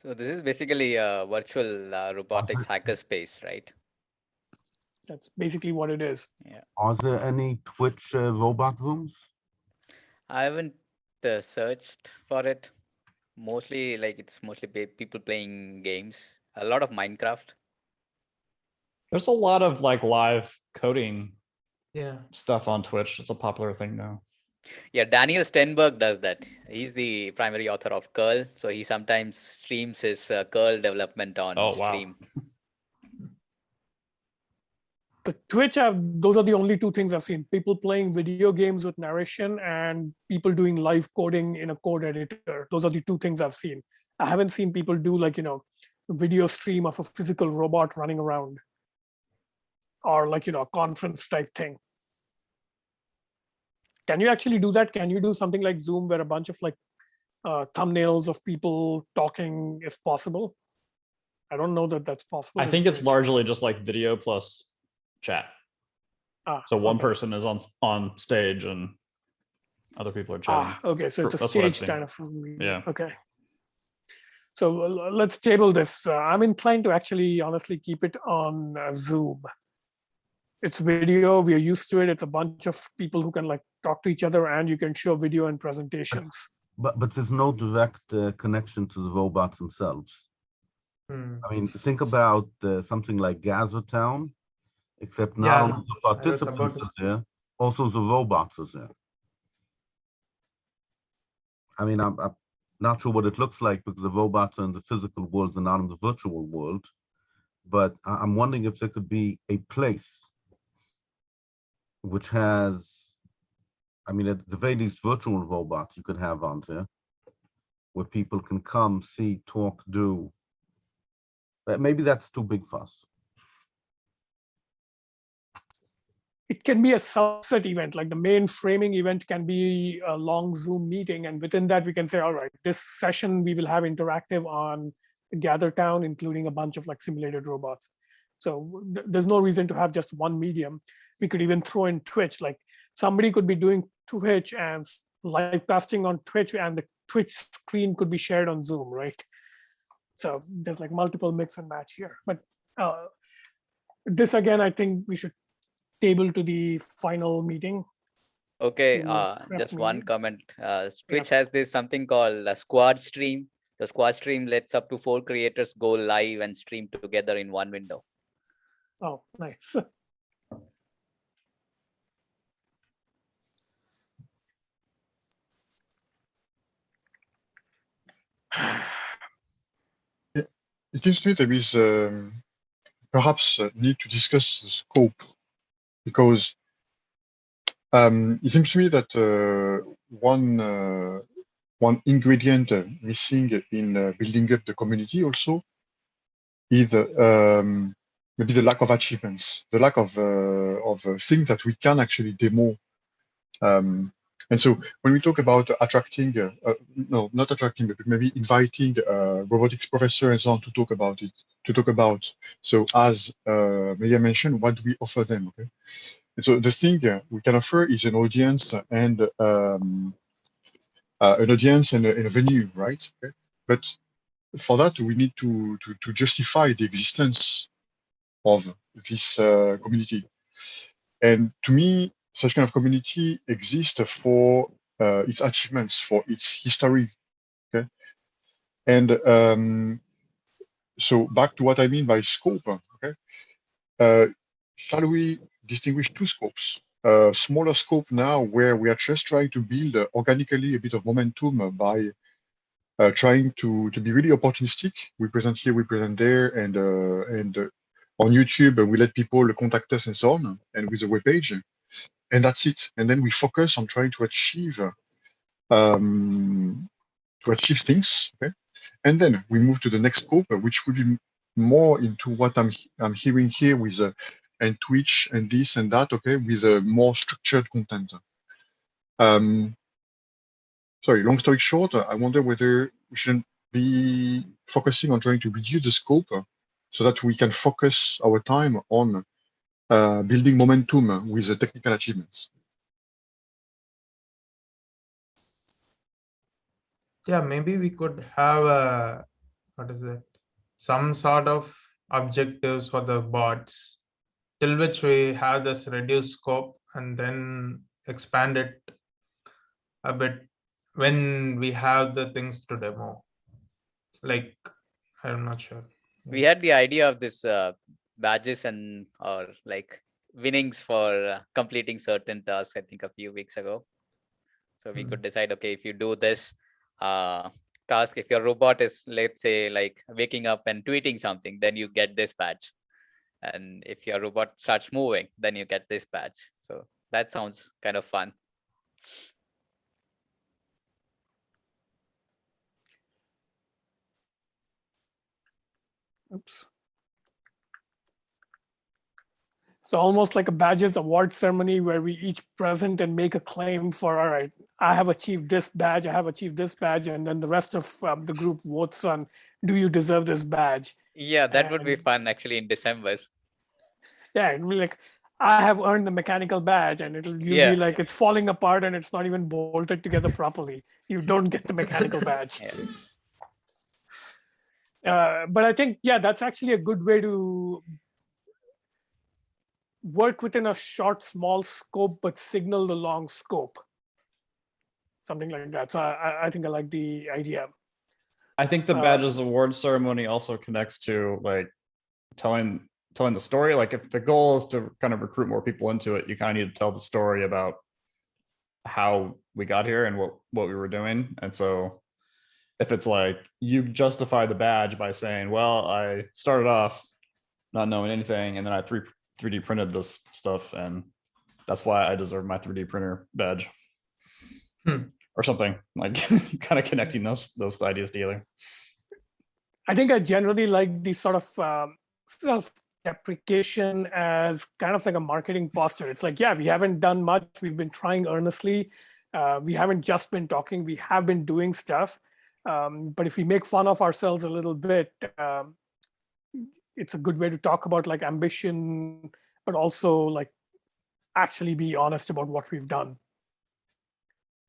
so this is basically a virtual robotics hackerspace, right? That's basically what it is. Are there any Twitch robot rooms? I haven't searched for it. Mostly like it's mostly people playing games. A lot of Minecraft. There's a lot of like live coding Yeah. stuff on Twitch. It's a popular thing now. Yeah, Daniel Stenberg does that. He's the primary author of Curl. So he sometimes streams his Curl development on Oh, wow. stream. The Twitch, those are the only two things I've seen. People playing video games with narration and people doing live coding in a code editor. Those are the two things I've seen. I haven't seen people do like, a video stream of a physical robot running around or like, a conference type thing. Can you actually do that? Can you do something like Zoom where a bunch of like thumbnails of people talking is possible? I don't know that that's possible. I think it's largely just like video plus chat. So one person is on stage and other people are chatting. Okay, so it's a That's what I've stage seen. kind of. Yeah. Okay. So let's table this. I'm inclined to actually honestly keep it on Zoom. It's video, we are used to it. It's a bunch of people who can like talk to each other and you can show video and presentations. But there's no direct connection to the robots themselves. I mean, think about something like Gather Town, except not only the participants are there, also the robots are there. I mean, I'm not sure what it looks like because the robots are in the physical world and not in the virtual world. But I'm wondering if there could be a place which has, I mean, at the very least, virtual robots you could have on there, where people can come, see, talk, do. But maybe that's too big for us. It can be a subset event, like the main framing event can be a long Zoom meeting. And within that, we can say, all right, this session, we will have interactive on Gather Town, including a bunch of like simulated robots. So there's no reason to have just one medium. We could even throw in Twitch, like somebody could be doing Twitch and live casting on Twitch and the Twitch screen could be shared on Zoom, right? So there's like multiple mix and match here. But this again, I think we should table to the final meeting. Okay, prep just one meeting. comment. Twitch has this something called a squad stream. The squad stream lets up to 4 creators go live and stream together in one window. Oh, nice. It seems to me there is perhaps need to discuss the scope, because It seems to me that one ingredient missing in building up the community also is maybe the lack of achievements, the lack of things that we can actually demo. And so when we talk about attracting, no, not attracting, but maybe inviting robotics professor and so on to talk about it, so as Maya mentioned, what do we offer them? Okay. And so the thing we can offer is an audience and a venue, right? Okay. But for that, we need to justify the existence of this community. And to me, such kind of community exists for its achievements, for its history. Okay. And so back to what I mean by scope. Okay. Shall we distinguish two scopes? A smaller scope now where we are just trying to build organically a bit of momentum by trying to be really opportunistic. We present here, we present there, and on YouTube we let people contact us and so on, and with the webpage, and that's it. And then we focus on trying to achieve things. Okay, and then we move to the next scope, which will be more into what I'm hearing here with and Twitch and this and that. Okay, with a more structured content. Sorry, long story short, I wonder whether we shouldn't be focusing on trying to reduce the scope so that we can focus our time on building momentum with the technical achievements. Yeah, maybe we could have a, what is it? Some sort of objectives for the bots till which we have this reduced scope and then expand it a bit when we have the things to demo. Like, I'm not sure. We had the idea of this badges and or like winnings for completing certain tasks, I think a few weeks ago. So we could decide, okay, if you do this task, if your robot is, let's say, like waking up and tweeting something, then you get this badge. And if your robot starts moving, then you get this badge. So that sounds kind of fun. Oops. So almost like a badges award ceremony where we each present and make a claim for, all right, I have achieved this badge, I have achieved this badge, and then the rest of the group votes on, do you deserve this badge? Yeah, that would be And- fun actually in December. Yeah, it'll be like, I have earned the mechanical badge, and you'll Yeah. be like, it's falling apart and it's not even bolted together properly. You don't get the mechanical badge. Yeah. But I think, yeah, that's actually a good way to work within a short, small scope, but signal the long scope. Something like that. So I think I like the idea. I think the badges award ceremony also connects to like telling the story. Like if the goal is to kind of recruit more people into it, you kind of need to tell the story about how we got here and what we were doing. And so if it's like you justify the badge by saying, well, I started off not knowing anything and then I 3D printed this stuff and that's why I deserve my 3D printer badge. Or something, like kind of connecting those ideas together. I think I generally like the sort of self-deprecation as kind of like a marketing posture. It's like, yeah, we haven't done much. We've been trying earnestly. We haven't just been talking. We have been doing stuff. But if we make fun of ourselves a little bit, it's a good way to talk about like ambition, but also like actually be honest about what we've done.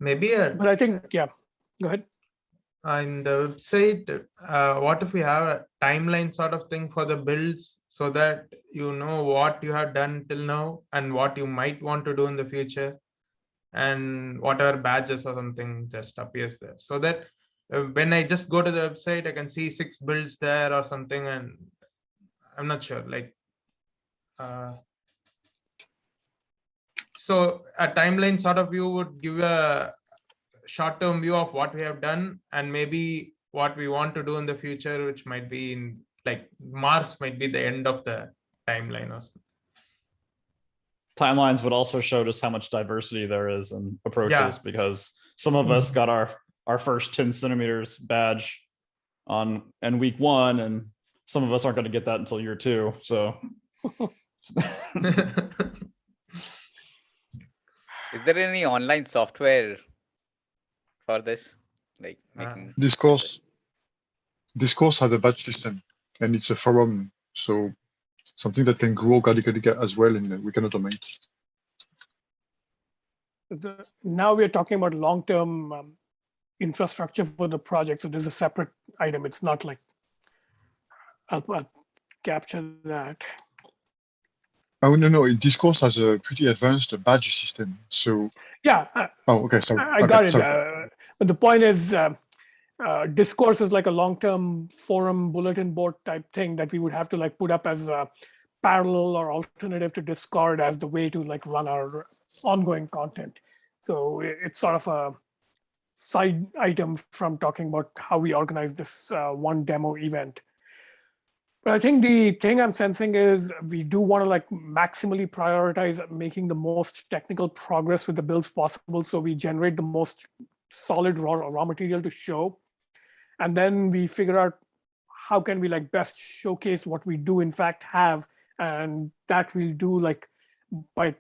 Maybe But I think, yeah, go ahead. in the website, what if we have a timeline sort of thing for the builds so that you know what you have done till now and what you might want to do in the future, and whatever badges or something just appears there, so that when I just go to the website, I can see 6 builds there or something, and I'm not sure, like so a timeline sort of view would give a short-term view of what we have done and maybe what we want to do in the future, which might be in like Mars might be the end of the timeline or something. timelines would also show just how much diversity there is in approaches, Yeah. because some of us got our first 10 centimeters badge in week 1, and some of us aren't going to get that until year 2. So Is there any online software for this? Like making Discourse has a badge system, and it's a forum, so something that can grow organically as well, and we can automate. Now we're talking about long-term infrastructure for the project. So there's a separate item. It's not like I'll capture that. Oh, no. Discourse has a pretty advanced badge system. So Yeah, oh, okay. Sorry. I got it. Sorry. But the point is, Discourse is like a long-term forum bulletin board type thing that we would have to like put up as a parallel or alternative to Discord as the way to like run our ongoing content. So it's sort of a side item from talking about how we organize this one demo event. But I think the thing I'm sensing is we do want to like maximally prioritize making the most technical progress with the builds possible, so we generate the most solid raw material to show, and then we figure out how can we like best showcase what we do in fact have, and that we'll do like by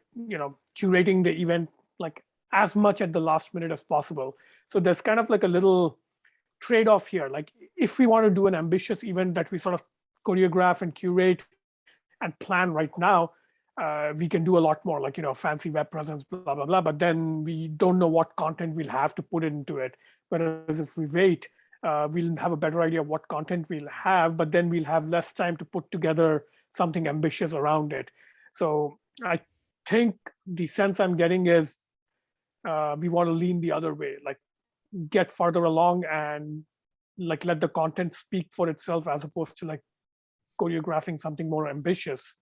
curating the event like as much at the last minute as possible. So there's kind of like a little trade-off here. Like if we want to do an ambitious event that we sort of choreograph and curate and plan right now, we can do a lot more, like fancy web presence, blah blah blah. But then we don't know what content we'll have to put into it. Whereas if we wait, we'll have a better idea of what content we'll have, but then we'll have less time to put together something ambitious around it. So I think the sense I'm getting is we want to lean the other way, like get farther along and like let the content speak for itself, as opposed to like choreographing something more ambitious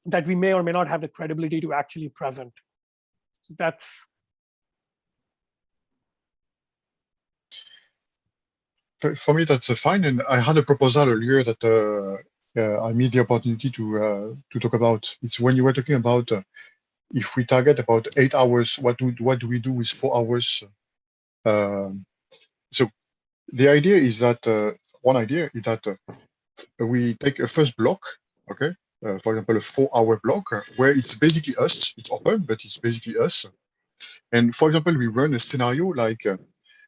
that we may or may not have the credibility to actually present. So that's for me, that's fine. And I had a proposal earlier that I made the opportunity to talk about. It's when you were talking about if we target about 8 hours, what do we do with 4 hours? So the idea is that one idea is that we take a first block, okay? For example, a 4-hour block where it's basically us. It's open, but it's basically us. And for example, we run a scenario like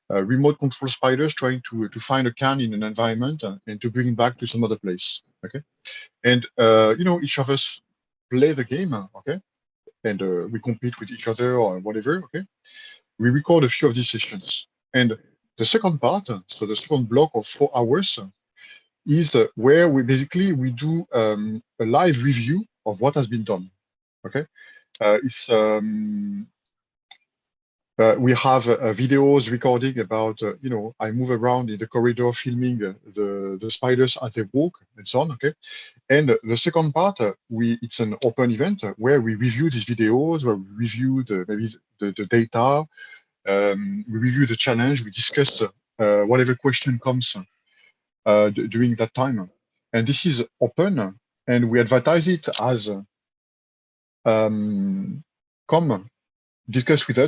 remote control spiders trying to find a can in an environment and to bring it back to some other place, okay? And each of us play the game, okay? And we compete with each other or whatever, okay? We record a few of these sessions. And the second part, so the second block of 4 hours, is where we do a live review of what has been done. Okay, we have videos recording about I move around in the corridor filming the spiders as they walk and so on. Okay, and the second part it's an open event where we review these videos, where we review the data, we review the challenge, we discuss whatever question comes during that time. And this is open, and we advertise it as come discuss with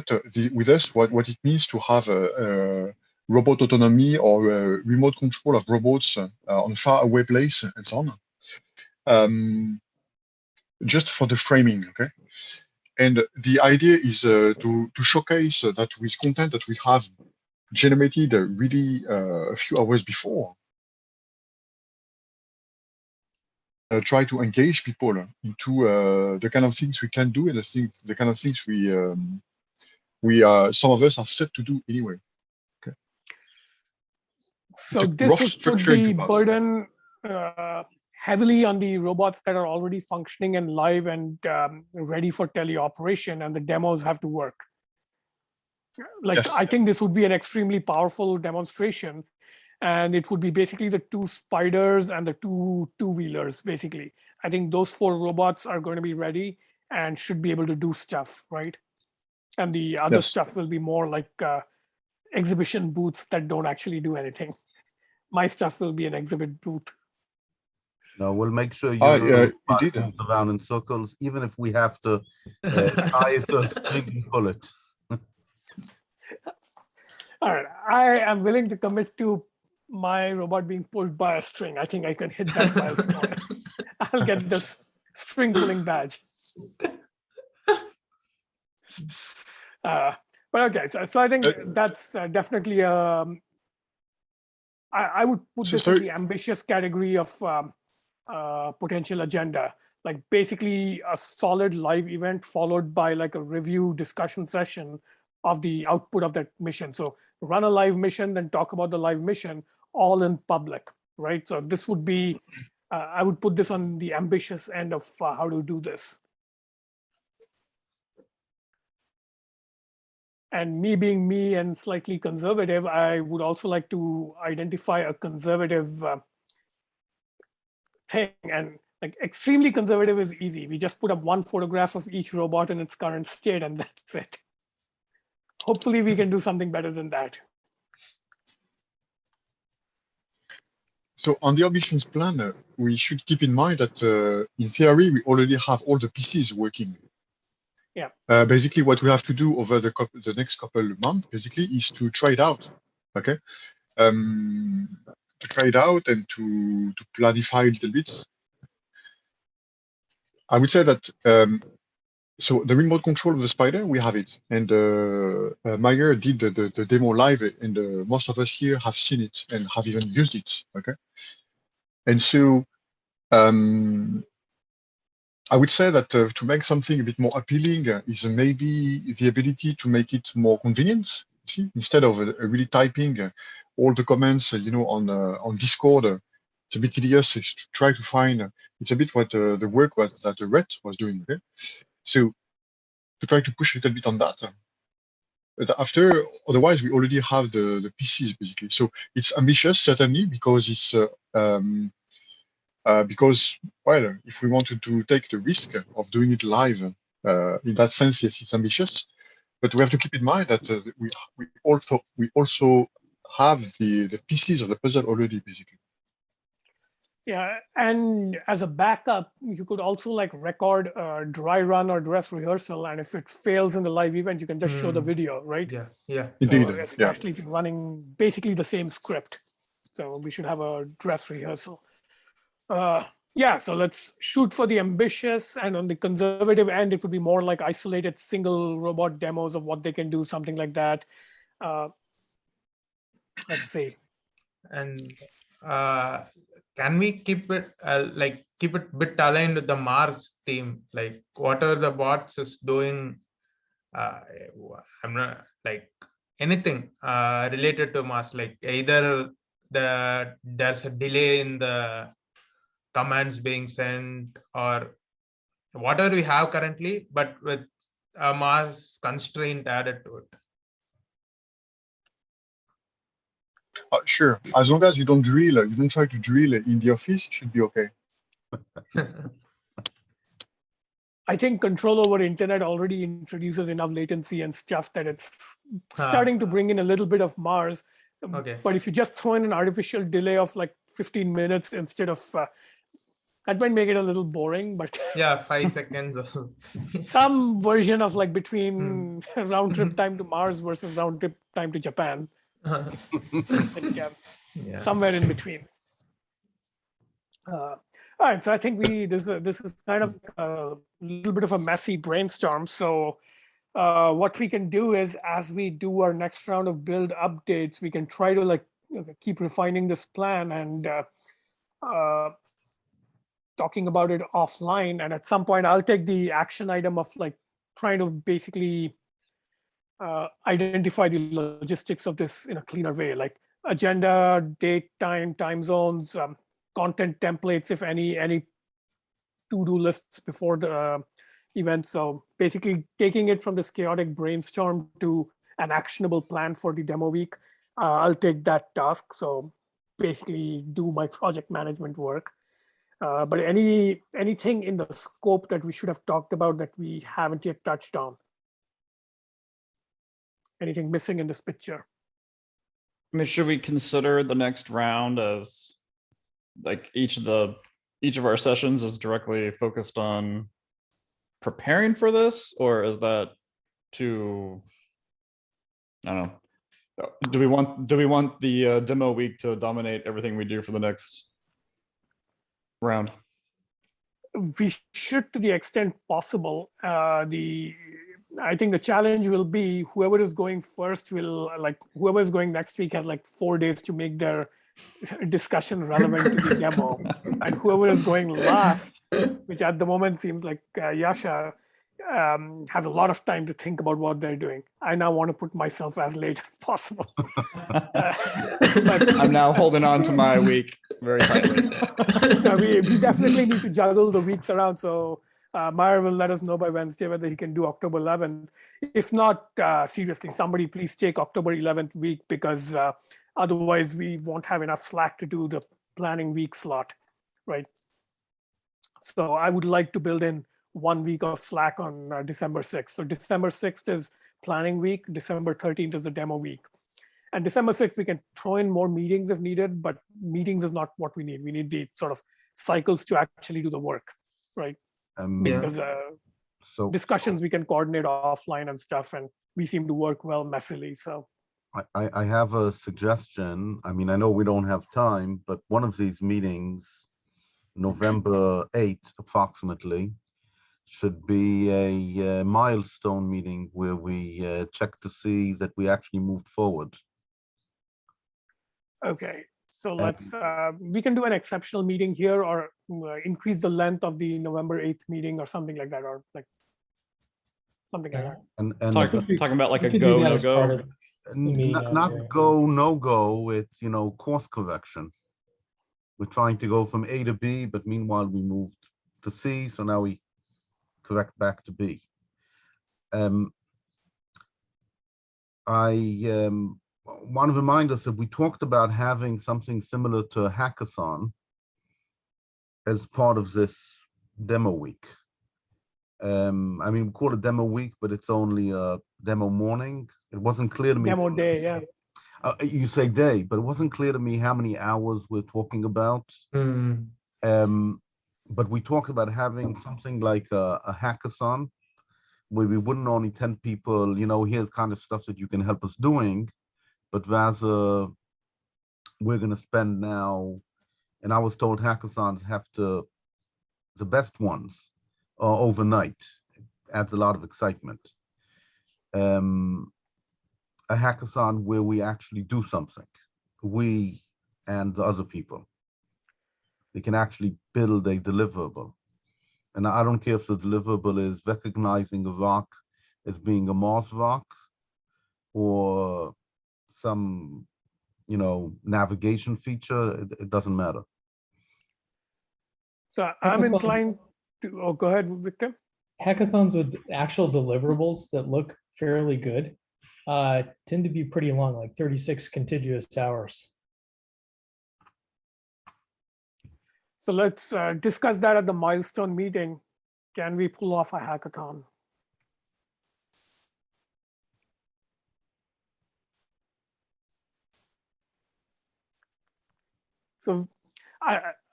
us what it means to have a robot autonomy or a remote control of robots on a far away place and so on. Just for the framing, okay? And the idea is to showcase that with content that we have generated really a few hours before, try to engage people into the kind of things we can do and the kind of things we some of us are set to do anyway. Okay. So this would put the burden heavily on the robots that are already functioning and live and ready for teleoperation, and the demos have to work. Like, yes. I think this would be an extremely powerful demonstration, and it would be basically the 2 spiders and the 2 two-wheelers, basically. I think those 4 robots are going to be ready and should be able to do stuff, right? And the other stuff will be more like exhibition booths that don't actually do anything. My stuff will be an exhibit booth. No, we'll make sure Ah, you yeah, indeed. moves around in circles, even if we have to tie it to a string and pull it. All right, I am willing to commit to my robot being pulled by a string. I think I can hit that milestone. I'll get this string pulling badge. But okay, so I think that's definitely I would put So this in sorry. the ambitious category of potential agenda. Like basically a solid live event followed by like a review discussion session of the output of that mission. So run a live mission, then talk about the live mission, all in public, right? So this would be, I would put this on the ambitious end of how to do this. And me being me and slightly conservative, I would also like to identify a conservative thing. And like extremely conservative is easy. We just put up one photograph of each robot in its current state, and that's it. Hopefully we can do something better than that. So on the ambitions plan, we should keep in mind that in theory, we already have all the pieces working. Yeah. Basically, what we have to do over the next couple of months, basically, is to try it out. Okay. To try it out and to planify a little bit. I would say that so the remote control of the Spider, we have it, and Meyer did the demo live, and most of us here have seen it and have even used it. Okay, and so I would say that to make something a bit more appealing is maybe the ability to make it more convenient. See, instead of really typing all the comments, on Discord, it's a bit tedious. To try to find. It's a bit what the work was that Rhett was doing. Okay, so to try to push a little bit on that. But after, otherwise, we already have the PCs basically. So it's ambitious certainly because it's because, well, if we wanted to take the risk of doing it live, in that sense, yes, it's ambitious. But we have to keep in mind that we also have the pieces of the puzzle already, basically. Yeah, and as a backup, you could also like record a dry run or dress rehearsal, and if it fails in the live event, you can just show the video, right? Yeah, yeah. Indeed, So yeah. especially if you're running basically the same script. So we should have a dress rehearsal. Yeah, so let's shoot for the ambitious, and on the conservative end, it would be more like isolated single robot demos of what they can do, something like that. Let's see. And can we keep it keep it bit aligned with the Mars theme? Like whatever the bots is doing, I'm not like anything related to Mars. Like either there's a delay in the commands being sent, or whatever we have currently, but with a Mars constraint added to it. Sure. As long as you don't try to drill in the office, it should be okay. I think control over internet already introduces enough latency and stuff that it's starting to bring in a little bit of Mars. Okay. But if you just throw in an artificial delay of like 15 minutes instead of, that might make it a little boring, but Yeah, 5 seconds. some version of like between round trip time to Mars versus round trip time to Japan. Like, Yeah. somewhere in between. All right, so I think this is kind of a little bit of a messy brainstorm. So what we can do is, as we do our next round of build updates, we can try to like keep refining this plan and talking about it offline. And at some point, I'll take the action item of like trying to basically identify the logistics of this in a cleaner way, like agenda, date, time zones, content templates, if any to-do lists before the event. So basically taking it from this chaotic brainstorm to an actionable plan for the demo week. I'll take that task. So basically do my project management work. But anything in the scope that we should have talked about that we haven't yet touched on? Anything missing in this picture? I mean, should we consider the next round as like each of the each of our sessions is directly focused on preparing for this, or is that too, I don't know. Do we want the demo week to dominate everything we do for the next round? We should, to the extent possible. I think the challenge will be whoever is going first will, like, whoever is going next week has like 4 days to make their discussion relevant to the demo, and whoever is going last, which at the moment seems like Yasha, has a lot of time to think about what they're doing. I now want to put myself as late as possible. But I'm now holding on to my week very tightly. no, we definitely need to juggle the weeks around. So Meyer will let us know by Wednesday whether he can do October 11th. If not, seriously, somebody please take October 11th week, because otherwise we won't have enough slack to do the planning week slot, right? So I would like to build in 1 week of slack on December 6th. So December 6th is planning week. December 13th is the demo week. And December 6th, we can throw in more meetings if needed, but meetings is not what we need. We need the sort of cycles to actually do the work, right? Yeah. Because So discussions we can coordinate offline and stuff, and we seem to work well messily. So I have a suggestion. I mean, I know we don't have time, but one of these meetings, November 8th, approximately, should be a milestone meeting where we check to see that we actually moved forward. okay, so let's we can do an exceptional meeting here, or increase the length of the November 8th meeting or something like that, or like something like that. And Talking about like We a could do go, that no as part go. of the meeting out not there. go, no go, it's, you know, course correction. We're trying to go from A to B, but meanwhile we moved to C, so now we correct back to B. I want to remind us that we talked about having something similar to a hackathon as part of this demo week. I mean, we call it demo week, but it's only a demo morning. It wasn't clear to me. Demo from day, this- yeah. You say day, but it wasn't clear to me how many hours we're talking about. Mm. But we talked about having something like a hackathon where we wouldn't only tell people, you know, here's kind of stuff that you can help us doing, but rather we're going to spend now, and I was told hackathons have to, the best ones are overnight. It adds a lot of excitement. A hackathon where we actually do something, we and the other people. We can actually build a deliverable. And I don't care if the deliverable is recognizing a rock as being a Mars rock, or some, you know, navigation feature. It doesn't matter. So I'm Hackathons- inclined to, oh, go ahead, Victor. Hackathons with actual deliverables that look fairly good tend to be pretty long, like 36 contiguous hours. So let's discuss that at the milestone meeting. Can we pull off a hackathon? So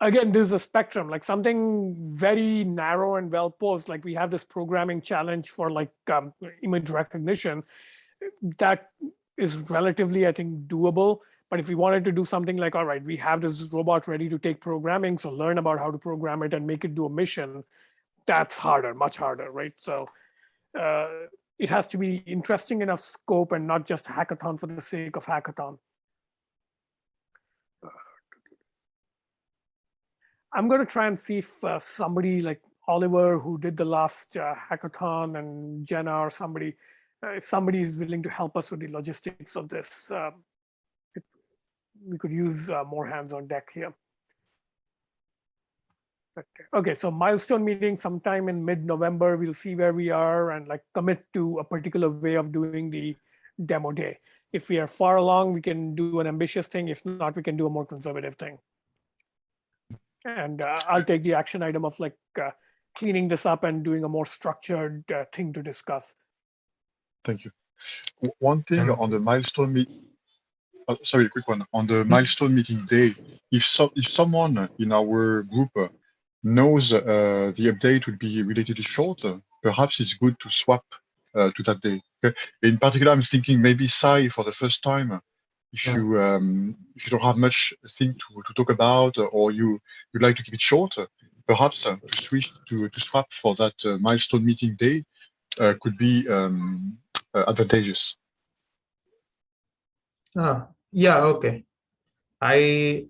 again, this is a spectrum, like something very narrow and well posed, like we have this programming challenge for like image recognition. That is relatively, I think, doable. But if we wanted to do something like, all right, we have this robot ready to take programming, so learn about how to program it and make it do a mission, that's harder, much harder, right? So it has to be interesting enough scope and not just hackathon for the sake of hackathon. I'm going to try and see if somebody like Oliver, who did the last hackathon, and Jenna or somebody, if somebody is willing to help us with the logistics of this, we could use more hands on deck here. Okay, so milestone meeting sometime in mid-November, we'll see where we are and like commit to a particular way of doing the demo day. If we are far along, we can do an ambitious thing. If not, we can do a more conservative thing. And I'll take the action item of like cleaning this up and doing a more structured thing to discuss. Thank you. One thing on the milestone meeting, sorry, a quick one. On the milestone meeting day, if someone in our group knows the update will be relatively short, perhaps it's good to swap to that day. Okay? In particular, I'm thinking maybe Sai for the first time. If Yeah. you don't have much thing to talk about, or you'd like to keep it short, perhaps to swap for that milestone meeting day could be advantageous. Yeah, okay. I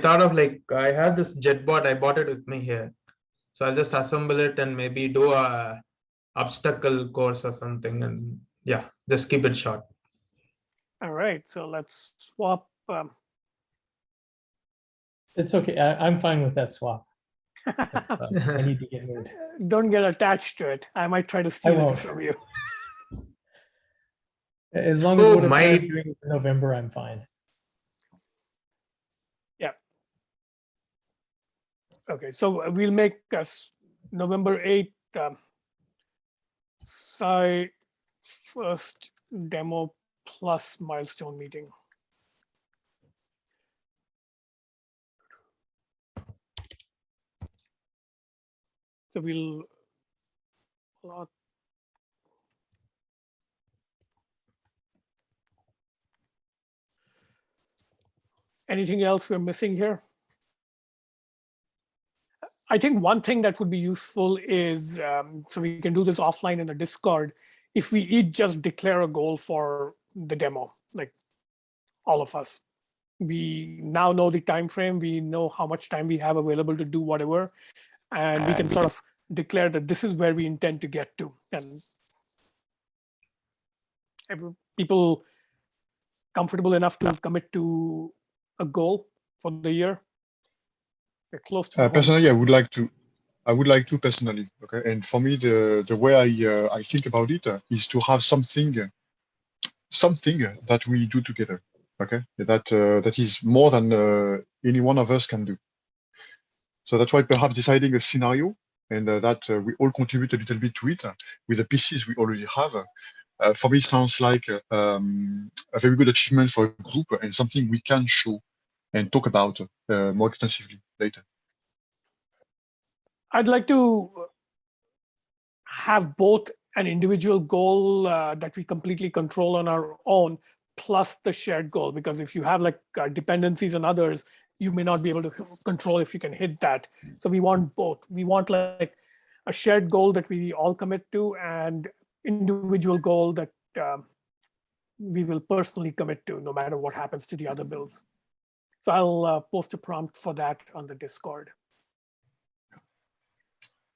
thought of like I have this JetBot, I bought it with me here. So I'll just assemble it and maybe do a obstacle course or something, and yeah, just keep it short. All right, so let's swap. It's okay. I'm fine with that swap. I need to get moved. Don't get attached to it. I might try to steal won't. it from you. As long as Oh, what I'm my- doing in November, I'm fine. Okay, so we'll make us November 8th Sai first demo plus milestone meeting. So we'll plot. Anything else we're missing here? I think one thing that would be useful is, so we can do this offline in the Discord, if we each just declare a goal for the demo, like all of us. We now know the time frame, we know how much time we have available to do whatever, and we can sort of declare that this is where we intend to get to. And people comfortable enough to commit to a goal for the year? We're close to Personally, I would like to personally. Okay, and for me, the way I think about it is to have something that we do together. Okay, that is more than any one of us can do. So that's why perhaps deciding a scenario and that we all contribute a little bit to it with the pieces we already have. For me, sounds like a very good achievement for a group and something we can show and talk about more extensively later. I'd like to have both an individual goal that we completely control on our own, plus the shared goal, because if you have like dependencies on others, you may not be able to control if you can hit that. So we want both. We want like a shared goal that we all commit to, and individual goal that we will personally commit to, no matter what happens to the other builds. So I'll post a prompt for that on the Discord.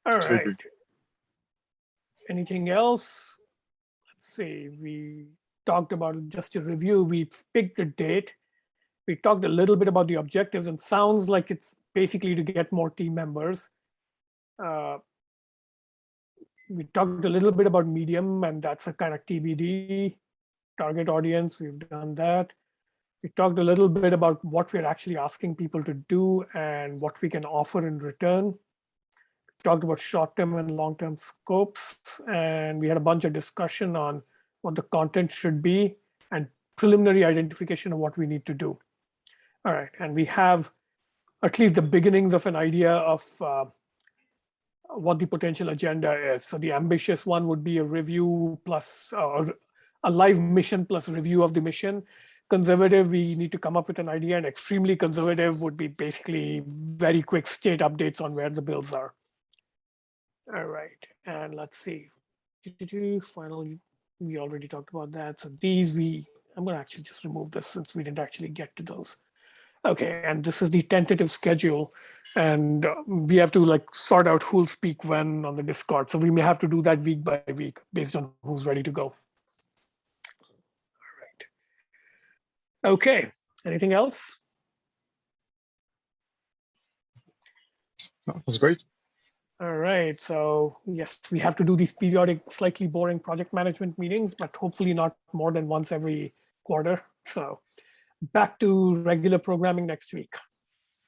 All That's very right. good. Anything else? Let's see. We talked about it, just a review. We picked a date. We talked a little bit about the objectives, and sounds like it's basically to get more team members. We talked a little bit about medium, and that's a kind of TBD. Target audience, we've done that. We talked a little bit about what we're actually asking people to do and what we can offer in return. We talked about short-term and long-term scopes, and we had a bunch of discussion on what the content should be and preliminary identification of what we need to do. All right, and we have at least the beginnings of an idea of what the potential agenda is. So the ambitious one would be a review plus a live mission plus review of the mission. Conservative, we need to come up with an idea, and extremely conservative would be basically very quick state updates on where the builds are. All right, and let's see. Finally, we already talked about that. So these I'm gonna actually just remove this since we didn't actually get to those. Okay, and this is the tentative schedule, and we have to like sort out who'll speak when on the Discord. So we may have to do that week by week based on who's ready to go. All right. Okay, anything else? That's great. All right, so yes, we have to do these periodic, slightly boring project management meetings, but hopefully not more than once every quarter. So back to regular programming next week.